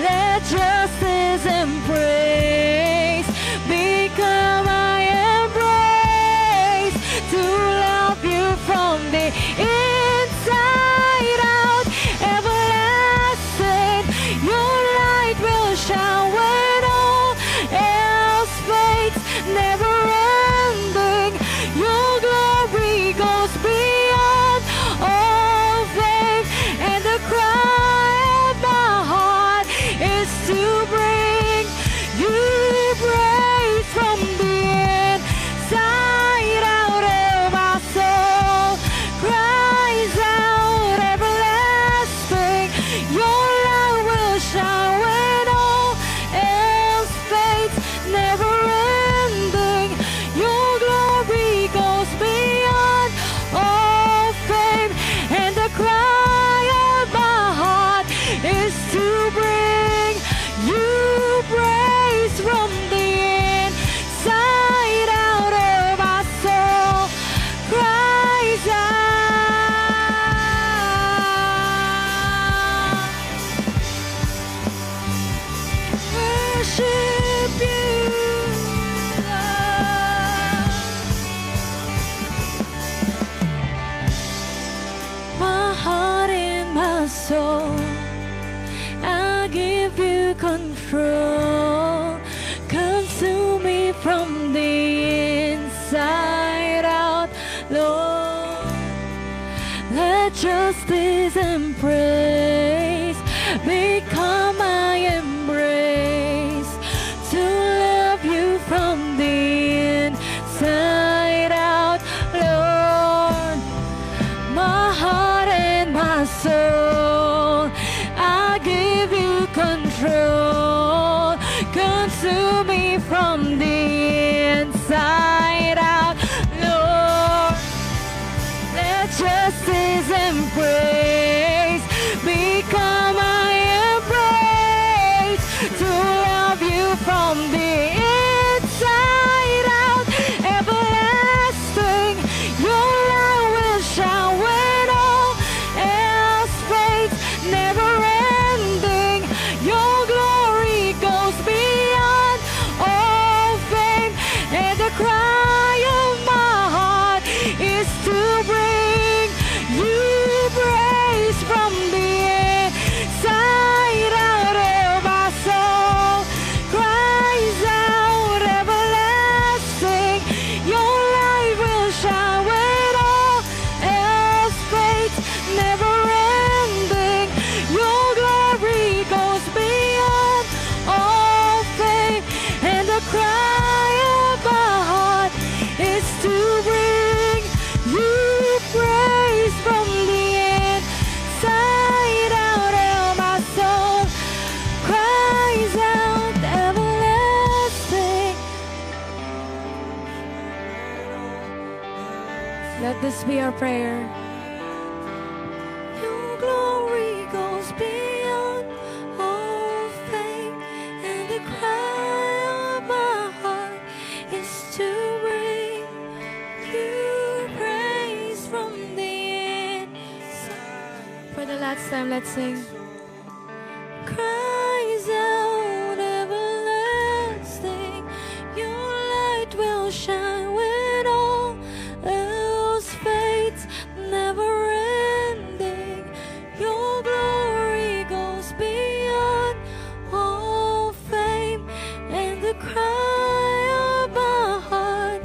Let justice and praise become my embrace, to love you from the inside out. Everlasting, your light will shine when all else fades. Never ending, your glory goes beyond all fame. And the cry of my heart is to bring you praise from the inside out. Of my soul cries out, everlasting, your light will shine when all else fades. Never ending, your glory goes beyond all fame. And the cry of my heart is to bring you praise from the inside out. Of my soul cries out, worship you, Lord. My heart and my soul, I give you control. Consume me from the inside out, Lord. Let justice and praise become my embrace, to love you from the inside out, Lord. My heart and my soul, I give you control. Consume me from the inside out, Lord. Let justice and praise become my embrace, to love you from the inside out. Everlasting, your light will shine when all else fades. Never ending, your glory goes beyond all fame. And the cry of my heart is to bring you praise from the inside out. Of my soul cries out, everlasting, your light will shine when all else fades. Never ending, your glory goes beyond all fame. And the cry of my heart is to bring you praise from the inside out. Of my soul cries out, everlasting. Let this be our prayer. Your glory goes beyond all fame. And the cry of my heart is to bring you praise from the inside. For the last time, let's sing. Cries out, everlasting, your light will shine when all else fades. Never ending, your glory goes beyond all fame. And the cry of my heart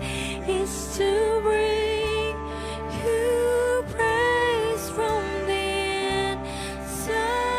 is to bring you praise from the inside.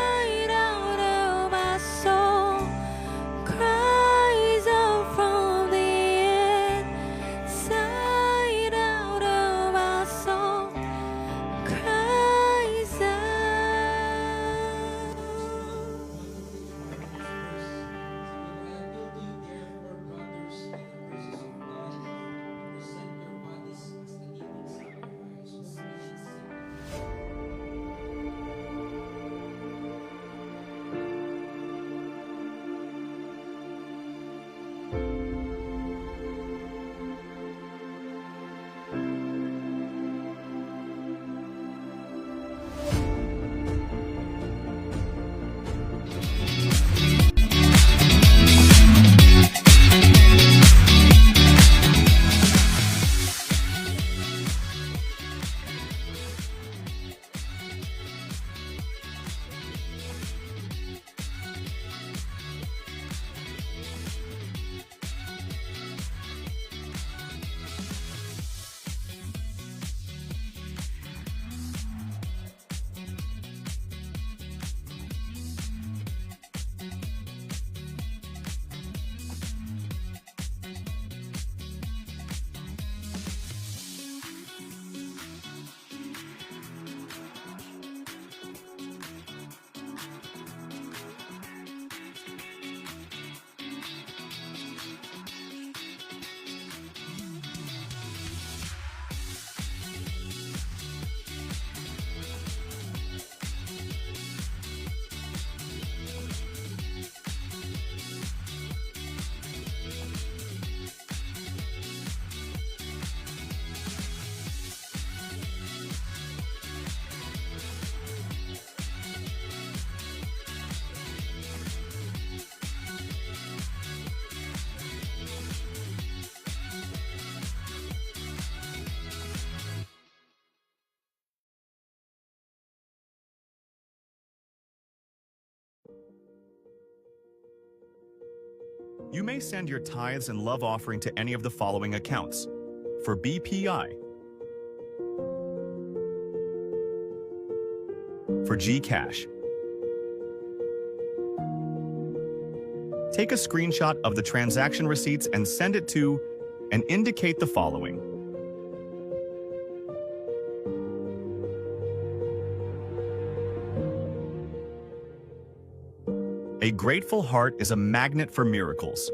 You may send your tithes and love offering to any of the following accounts. For BPI, for GCash, take a screenshot of the transaction receipts and send it to, and indicate the following. A grateful heart is a magnet for miracles.